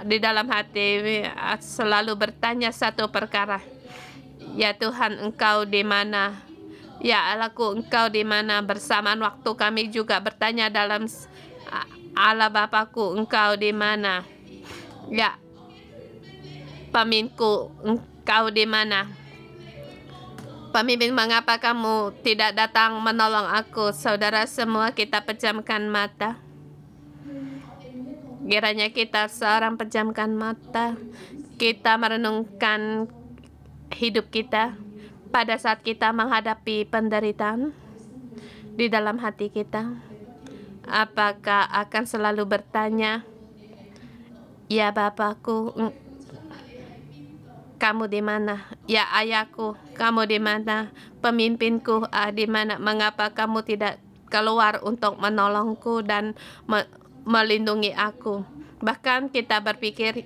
di dalam hati, selalu bertanya satu perkara. Ya Tuhan, Engkau di mana? Ya Allahku, Engkau di mana? Bersamaan waktu kami juga bertanya dalam Allah Bapakku, Engkau di mana? Ya Pemimpinku, Engkau di mana? Pemimpin, mengapa kamu tidak datang menolong aku? Saudara semua, kita pejamkan mata. Kiranya kita seorang pejamkan mata. Kita merenungkan hidup kita pada saat kita menghadapi penderitaan di dalam hati kita. Apakah akan selalu bertanya, ya Bapakku, kamu di mana? Ya Ayahku, kamu di mana? Pemimpinku, di mana? Mengapa kamu tidak keluar untuk menolongku dan melindungi aku? Bahkan kita berpikir,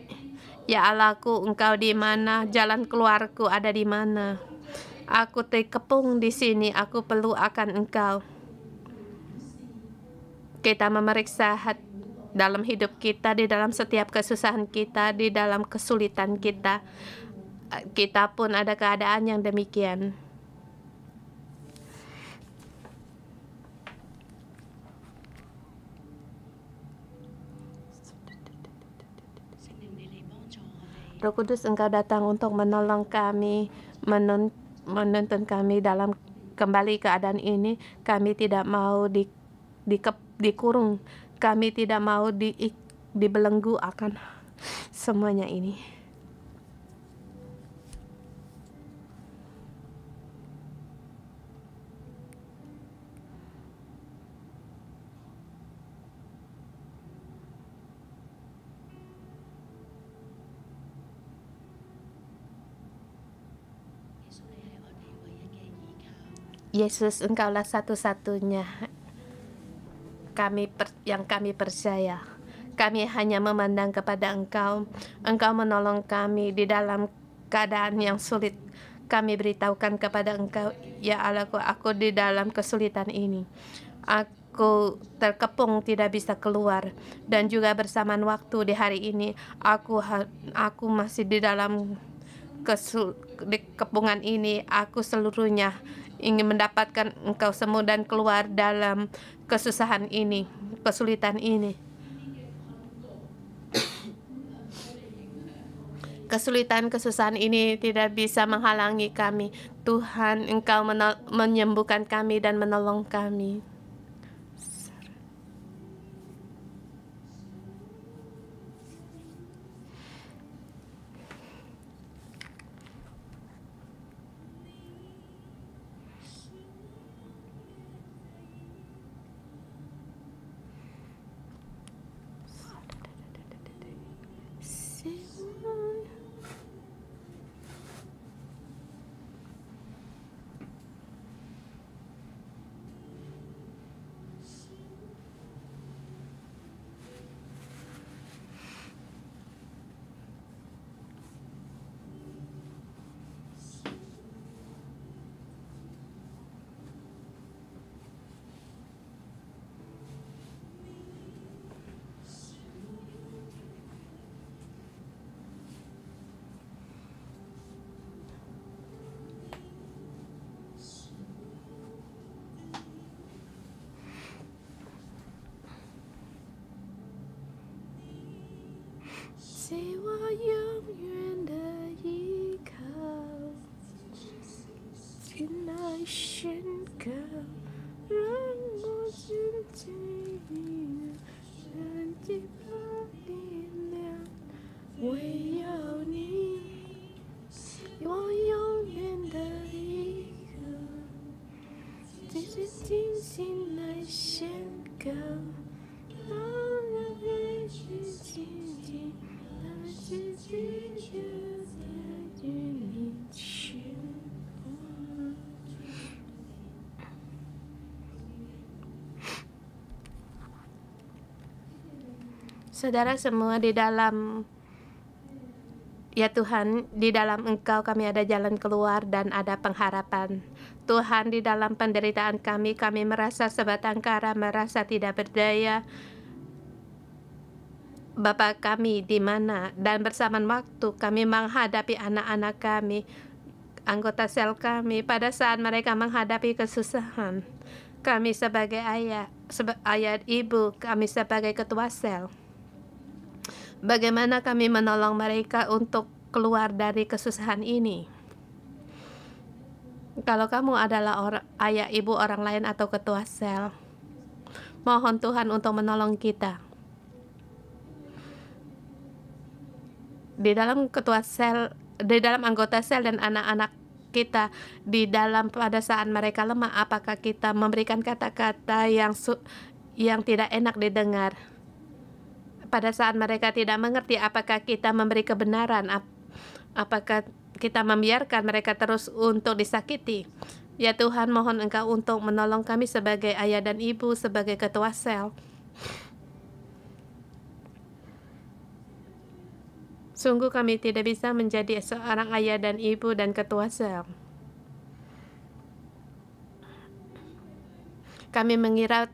ya Allahku, Engkau di mana? Jalan keluarku ada di mana? Aku terkepung di sini, aku perlu akan Engkau. Kita memeriksa dalam hidup kita, di dalam setiap kesusahan kita, di dalam kesulitan kita. Kita pun ada keadaan yang demikian. Roh Kudus, Engkau datang untuk menolong kami, menuntun kami dalam kembali keadaan ini. Kami tidak mau dikurung, kami tidak mau dibelenggu akan semuanya ini. Yesus, Engkaulah satu-satunya yang kami percaya. Kami hanya memandang kepada Engkau. Engkau menolong kami di dalam keadaan yang sulit. Kami beritahukan kepada Engkau, ya Allahku, aku di dalam kesulitan ini. Aku terkepung, tidak bisa keluar. Dan juga bersamaan waktu di hari ini, aku masih di dalam kepungan ini. Aku seluruhnya ingin mendapatkan Engkau sembuh dan keluar dalam kesusahan ini, kesulitan ini. Kesulitan-kesusahan ini tidak bisa menghalangi kami. Tuhan, Engkau menyembuhkan kami dan menolong kami. Saudara semua, di dalam ya Tuhan, di dalam Engkau kami ada jalan keluar dan ada pengharapan. Tuhan, di dalam penderitaan kami merasa sebatang kara, merasa tidak berdaya. Bapa kami di mana, dan bersamaan waktu kami menghadapi anak-anak kami, anggota sel kami, pada saat mereka menghadapi kesusahan. Kami sebagai ayah, ibu, kami sebagai ketua sel, bagaimana kami menolong mereka untuk keluar dari kesusahan ini? Kalau kamu adalah ayah, ibu orang lain atau ketua sel, mohon Tuhan untuk menolong kita. Di dalam ketua sel, di dalam anggota sel dan anak-anak kita, di dalam pada saat mereka lemah, apakah kita memberikan kata-kata yang tidak enak didengar? Pada saat mereka tidak mengerti, apakah kita memberi kebenaran? Apakah kita membiarkan mereka terus untuk disakiti? Ya Tuhan, mohon Engkau untuk menolong kami sebagai ayah dan ibu, sebagai ketua sel. Sungguh kami tidak bisa menjadi seorang ayah dan ibu dan ketua sel. Kami mengira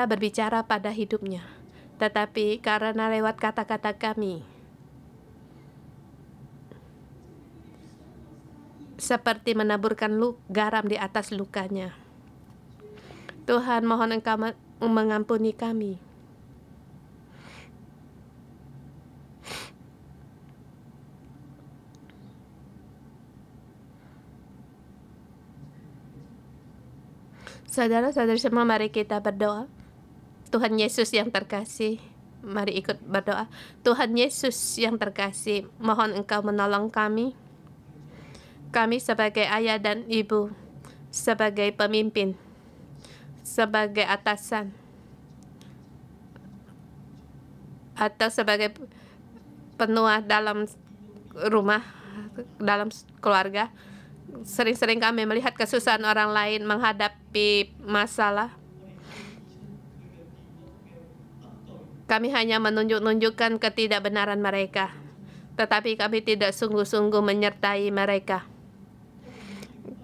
berbicara pada hidupnya. Tetapi karena lewat kata-kata kami, seperti menaburkan garam di atas lukanya. Tuhan, mohon Engkau mengampuni kami. Saudara-saudari semua, mari kita berdoa. Tuhan Yesus yang terkasih, mari ikut berdoa. Tuhan Yesus yang terkasih, mohon Engkau menolong kami. Kami sebagai ayah dan ibu, sebagai pemimpin, sebagai atasan, atau sebagai penua dalam rumah, dalam keluarga. Sering-sering kami melihat kesusahan orang lain menghadapi masalah. Kami hanya menunjukkan ketidakbenaran mereka, tetapi kami tidak sungguh-sungguh menyertai mereka.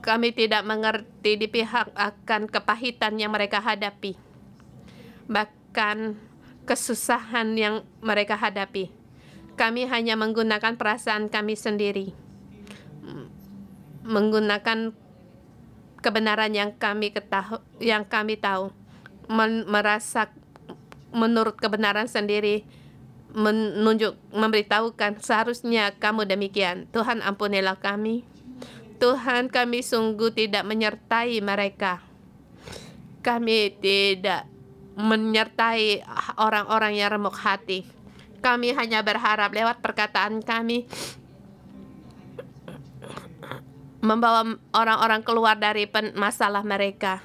Kami tidak mengerti di pihak akan kepahitan yang mereka hadapi, bahkan kesusahan yang mereka hadapi. Kami hanya menggunakan perasaan kami sendiri, menggunakan kebenaran yang kami tahu, merasa menurut kebenaran sendiri, memberitahukan seharusnya kamu demikian. Tuhan, ampunilah kami. Tuhan, kami sungguh tidak menyertai mereka. Kami tidak menyertai orang-orang yang remuk hati. Kami hanya berharap lewat perkataan kami membawa orang-orang keluar dari masalah mereka.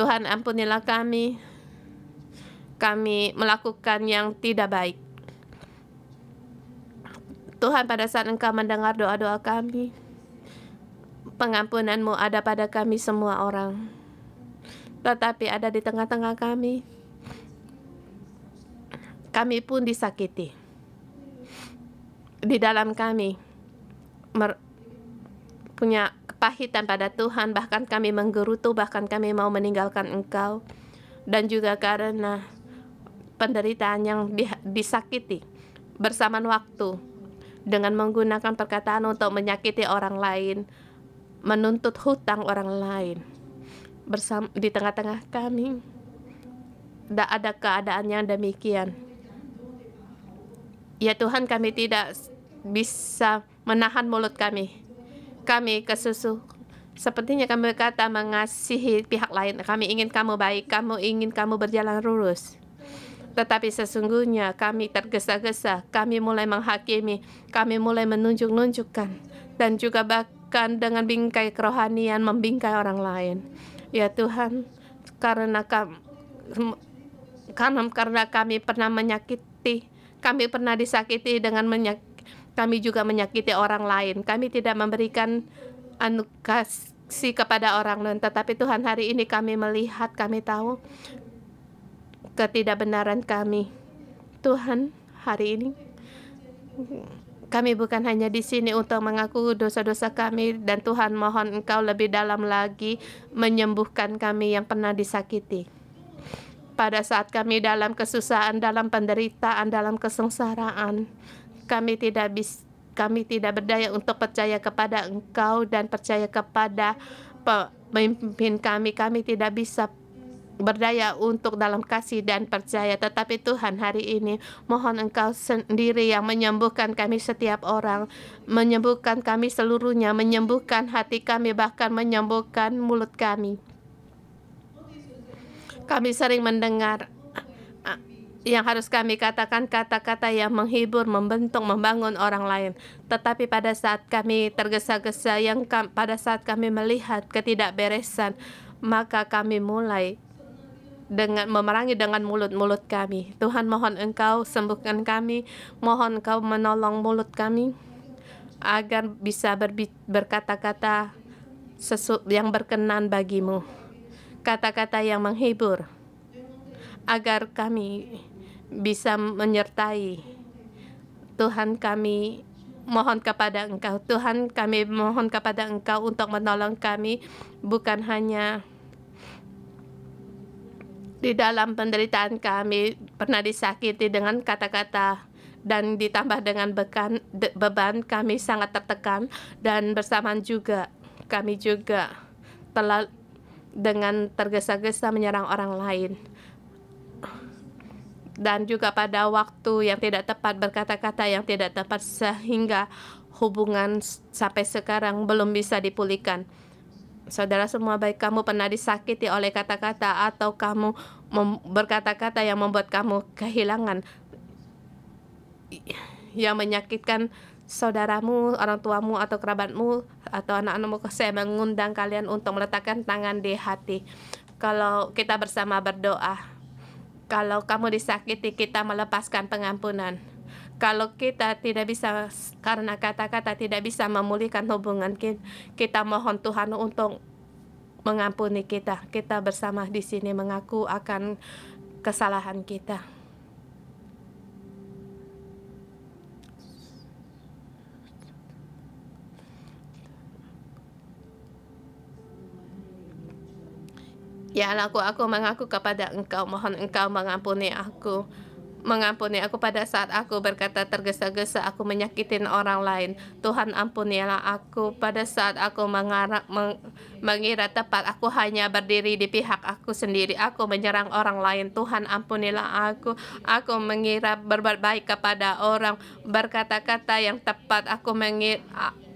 Tuhan, ampunilah kami. Kami melakukan yang tidak baik. Tuhan, pada saat Engkau mendengar doa-doa kami, pengampunan-Mu ada pada kami semua orang, tetapi ada di tengah-tengah kami. Kami pun disakiti. Di dalam kami punya kepahitan pada Tuhan, bahkan kami menggerutu, bahkan kami mau meninggalkan Engkau. Dan juga karena penderitaan yang disakiti bersamaan waktu dengan menggunakan perkataan untuk menyakiti orang lain, menuntut hutang orang lain. Di tengah-tengah kami tidak ada keadaan yang demikian. Ya Tuhan, kami tidak bisa menahan mulut kami. Kami kesusu. Sepertinya kami berkata mengasihi pihak lain. Kami ingin kamu baik, kami ingin kamu berjalan lurus. Tetapi sesungguhnya kami tergesa-gesa, kami mulai menghakimi, kami mulai menunjukkan, dan juga bahkan dengan bingkai kerohanian membingkai orang lain. Ya Tuhan, karena karena kami pernah menyakiti, kami pernah disakiti dengan kami juga menyakiti orang lain. Kami tidak memberikan kasih kepada orang lain, tetapi Tuhan hari ini kami melihat, kami tahu ketidakbenaran kami. Tuhan hari ini kami bukan hanya di sini untuk mengaku dosa-dosa kami, dan Tuhan mohon Engkau lebih dalam lagi menyembuhkan kami yang pernah disakiti. Pada saat kami dalam kesusahan, dalam penderitaan, dalam kesengsaraan, kami tidak berdaya untuk percaya kepada Engkau dan percaya kepada pemimpin kami. Kami tidak bisa berdaya untuk dalam kasih dan percaya. Tetapi Tuhan hari ini mohon Engkau sendiri yang menyembuhkan kami setiap orang, menyembuhkan kami seluruhnya, menyembuhkan hati kami, bahkan menyembuhkan mulut kami. Kami sering mendengar yang harus kami katakan kata-kata yang menghibur, membentuk, membangun orang lain. Tetapi pada saat kami tergesa-gesa, pada saat kami melihat ketidakberesan, maka kami mulai dengan memerangi dengan mulut-mulut kami. Tuhan mohon Engkau sembuhkan kami, mohon Engkau menolong mulut kami agar bisa berkata-kata yang berkenan bagimu, kata-kata yang menghibur, agar kami bisa menyertai. Tuhan kami mohon kepada Engkau, Tuhan kami mohon kepada Engkau untuk menolong kami, bukan hanya di dalam penderitaan kami pernah disakiti dengan kata-kata, dan ditambah dengan beban kami sangat tertekan, dan bersamaan juga kami juga telah dengan tergesa-gesa menyerang orang lain, dan juga pada waktu yang tidak tepat berkata-kata yang tidak tepat, sehingga hubungan sampai sekarang belum bisa dipulihkan. Saudara semua, baik kamu pernah disakiti oleh kata-kata atau kamu berkata-kata yang membuat kamu kehilangan, yang menyakitkan saudaramu, orang tuamu, atau kerabatmu, atau anak-anakmu, saya mengundang kalian untuk meletakkan tangan di hati. Kalau kita bersama berdoa, kalau kamu disakiti, kita melepaskan pengampunan. Kalau kita tidak bisa, karena kata-kata tidak bisa memulihkan hubungan kita mohon Tuhan untuk mengampuni kita. Kita bersama di sini mengaku akan kesalahan kita. Ya Allah, aku mengaku kepada Engkau, mohon Engkau mengampuni aku. Mengampuni aku pada saat aku berkata tergesa-gesa, aku menyakitin orang lain. Tuhan ampunilah aku pada saat aku mengira tepat, aku hanya berdiri di pihak aku sendiri, aku menyerang orang lain. Tuhan ampunilah aku mengira berbuat baik kepada orang, berkata-kata yang tepat,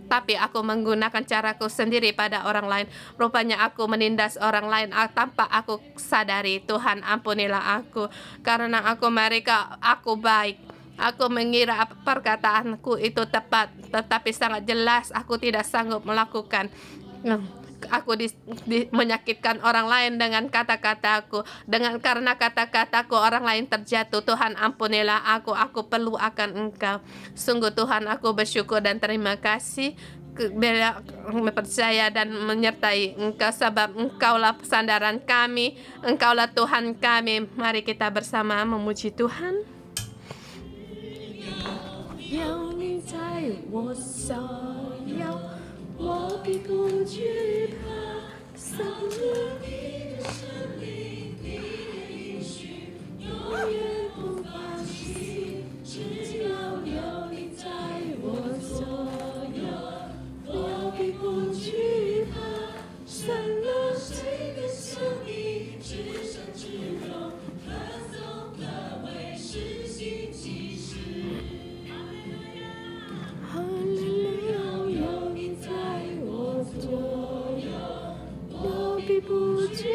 tapi aku menggunakan caraku sendiri pada orang lain. Rupanya aku menindas orang lain tanpa aku sadari. Tuhan ampunilah aku, karena aku baik. Aku mengira perkataanku itu tepat, tetapi sangat jelas aku tidak sanggup melakukan. Aku menyakitkan orang lain dengan kata-kataku, karena kata-kataku orang lain terjatuh. Tuhan ampunilah aku perlu akan Engkau. Sungguh Tuhan, aku bersyukur dan terima kasih percaya dan menyertai Engkau, sebab Engkaulah sandaran kami, Engkaulah Tuhan kami. Mari kita bersama memuji Tuhan. 有你在我所有，我必不惧怕。sans了你的生命，你的应许，永远不放弃。只要有你在我所有，我必不惧怕。sans了谁的生命，至善至柔，可颂可畏，施行其事。 哈利路亚，有你在我左右，我必不惧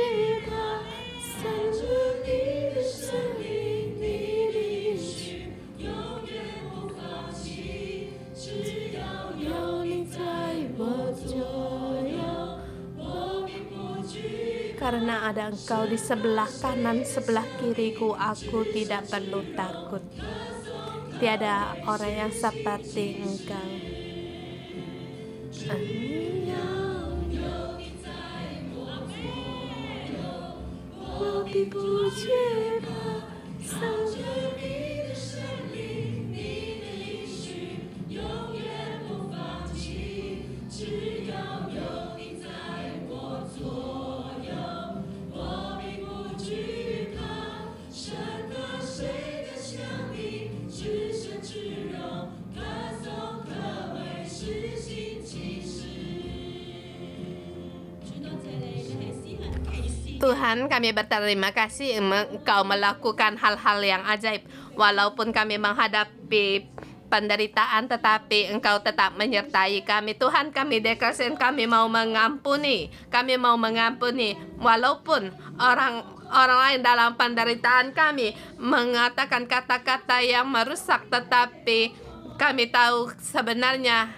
怕。sans了你的生命，你的应许，永远不放弃。只要有你在我左右，我必不惧 Karena ada Engkau di sebelah kanan, sebelah kiriku, aku tidak perlu takut. Tiada orang yang seperti Engkau. Tuhan, kami berterima kasih Engkau melakukan hal-hal yang ajaib. Walaupun kami menghadapi penderitaan, tetapi Engkau tetap menyertai kami. Tuhan, kami deklarasikan kami mau mengampuni. Kami mau mengampuni. Walaupun orang lain dalam penderitaan kami mengatakan kata-kata yang merusak, tetapi kami tahu sebenarnya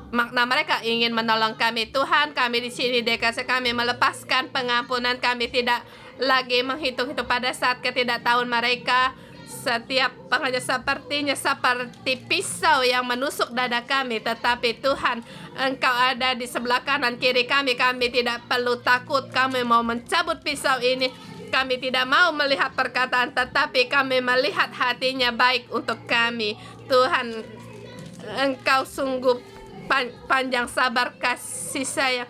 makna mereka ingin menolong kami. Tuhan, kami di sini deklarasi kami melepaskan pengampunan. Kami tidak lagi menghitung-hitung pada saat ketidaktahuan mereka. Setiap pengajar sepertinya seperti pisau yang menusuk dada kami. Tetapi Tuhan, Engkau ada di sebelah kanan kiri kami. Kami tidak perlu takut. Kami mau mencabut pisau ini. Kami tidak mau melihat perkataan, tetapi kami melihat hatinya baik untuk kami. Tuhan, Engkau sungguh panjang sabar kasih sayang.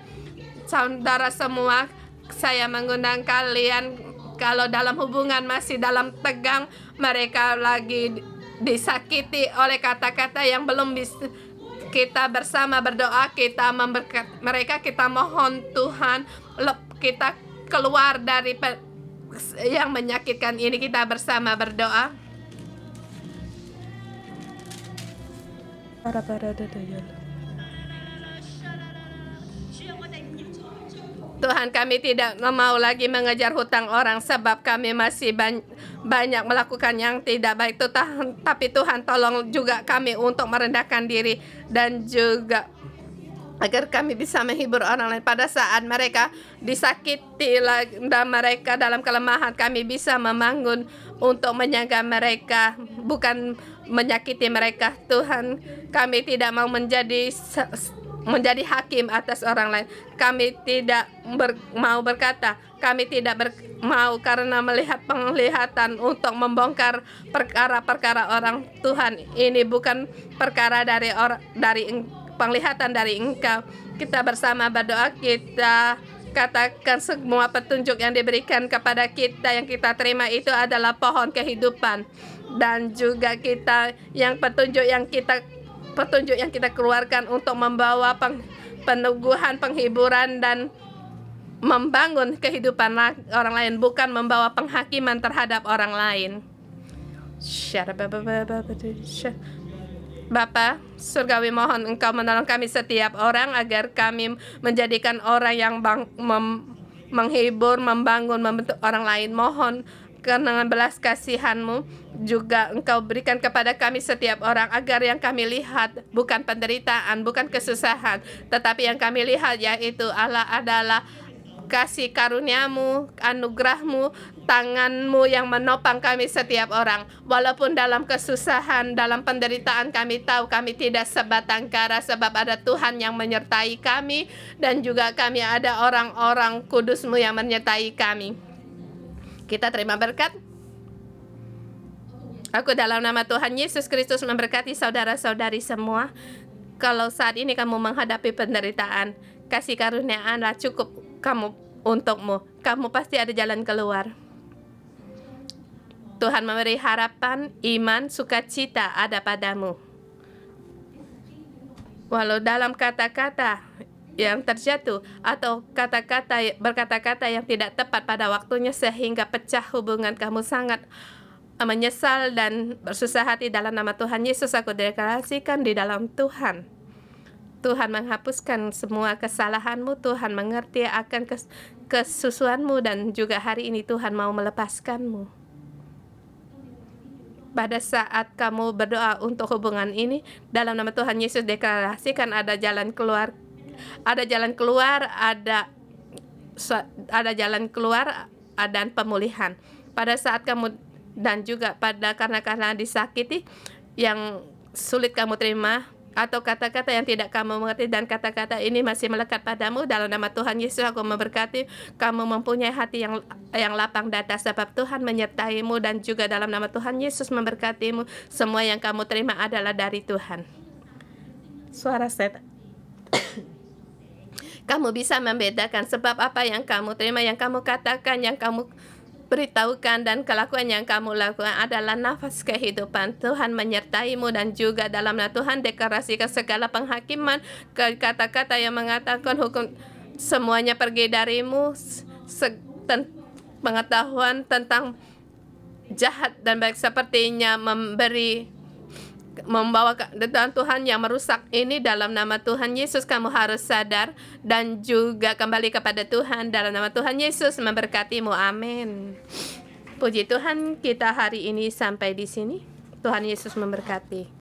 Saudara semua, saya mengundang kalian, kalau dalam hubungan masih dalam tegang, mereka lagi disakiti oleh kata-kata yang belum bisa, kita bersama berdoa, kita memberkati mereka, kita mohon Tuhan, kita keluar dari yang menyakitkan ini. Kita bersama berdoa. Tuhan, kami tidak mau lagi mengejar hutang orang, sebab kami masih banyak melakukan yang tidak baik. Tapi Tuhan, tolong juga kami untuk merendahkan diri, dan juga agar kami bisa menghibur orang lain pada saat mereka disakiti dan mereka dalam kelemahan. Kami bisa membangun untuk menjaga mereka, bukan menyakiti mereka. Tuhan, kami tidak mau menjadi hakim atas orang lain. Kami tidak mau berkata, kami tidak mau karena melihat penglihatan untuk membongkar perkara-perkara orang. Tuhan, ini bukan perkara dari penglihatan dari Engkau. Kita bersama berdoa, kita katakan semua petunjuk yang diberikan kepada kita, yang kita terima itu adalah pohon kehidupan. Dan juga kita petunjuk yang kita keluarkan untuk membawa peneguhan, penghiburan, dan membangun kehidupan orang lain, bukan membawa penghakiman terhadap orang lain. Bapa surgawi, mohon Engkau menolong kami setiap orang agar kami menjadikan orang yang menghibur, membangun, membentuk orang lain. Mohon dengan belas kasihan-Mu juga Engkau berikan kepada kami setiap orang, agar yang kami lihat bukan penderitaan, bukan kesusahan, tetapi yang kami lihat yaitu Allah adalah kasih karunia-Mu, anugerah-Mu, tangan-Mu yang menopang kami setiap orang. Walaupun dalam kesusahan, dalam penderitaan, kami tahu kami tidak sebatang kara, sebab ada Tuhan yang menyertai kami, dan juga kami ada orang-orang kudus-Mu yang menyertai kami. Kita terima berkat. Aku dalam nama Tuhan Yesus Kristus memberkati saudara-saudari semua. Kalau saat ini kamu menghadapi penderitaan, kasih karunia Allah cukup untukmu. Kamu pasti ada jalan keluar. Tuhan memberi harapan, iman, sukacita ada padamu. Walau dalam kata-kata yang terjatuh atau berkata-kata yang tidak tepat pada waktunya sehingga pecah hubungan, kamu sangat menyesal dan bersusah hati, dalam nama Tuhan Yesus aku deklarasikan di dalam Tuhan. Tuhan menghapuskan semua kesalahanmu, Tuhan mengerti akan kesusuanmu, dan juga hari ini Tuhan mau melepaskanmu. Pada saat kamu berdoa untuk hubungan ini, dalam nama Tuhan Yesus deklarasikan ada jalan keluar. Ada jalan keluar, ada ada jalan keluar dan pemulihan. Pada saat kamu dan juga karena disakiti yang sulit kamu terima, atau kata-kata yang tidak kamu mengerti, dan kata-kata ini masih melekat padamu, dalam nama Tuhan Yesus aku memberkati kamu mempunyai hati yang lapang dada, sebab Tuhan menyertaimu, dan juga dalam nama Tuhan Yesus memberkatimu. Semua yang kamu terima adalah dari Tuhan. Suara setan. Kamu bisa membedakan sebab apa yang kamu terima, yang kamu katakan, yang kamu beritahukan, dan kelakuan yang kamu lakukan adalah nafas kehidupan. Tuhan menyertaimu, dan juga dalam nama Tuhan deklarasikan segala penghakiman, kata-kata yang mengatakan hukum semuanya pergi darimu, pengetahuan tentang jahat dan baik sepertinya membawa dan Tuhan yang merusak ini. Dalam nama Tuhan Yesus kamu harus sadar dan juga kembali kepada Tuhan. Dalam nama Tuhan Yesus memberkatimu. Amin. Puji Tuhan, kita hari ini sampai di sini. Tuhan Yesus memberkati.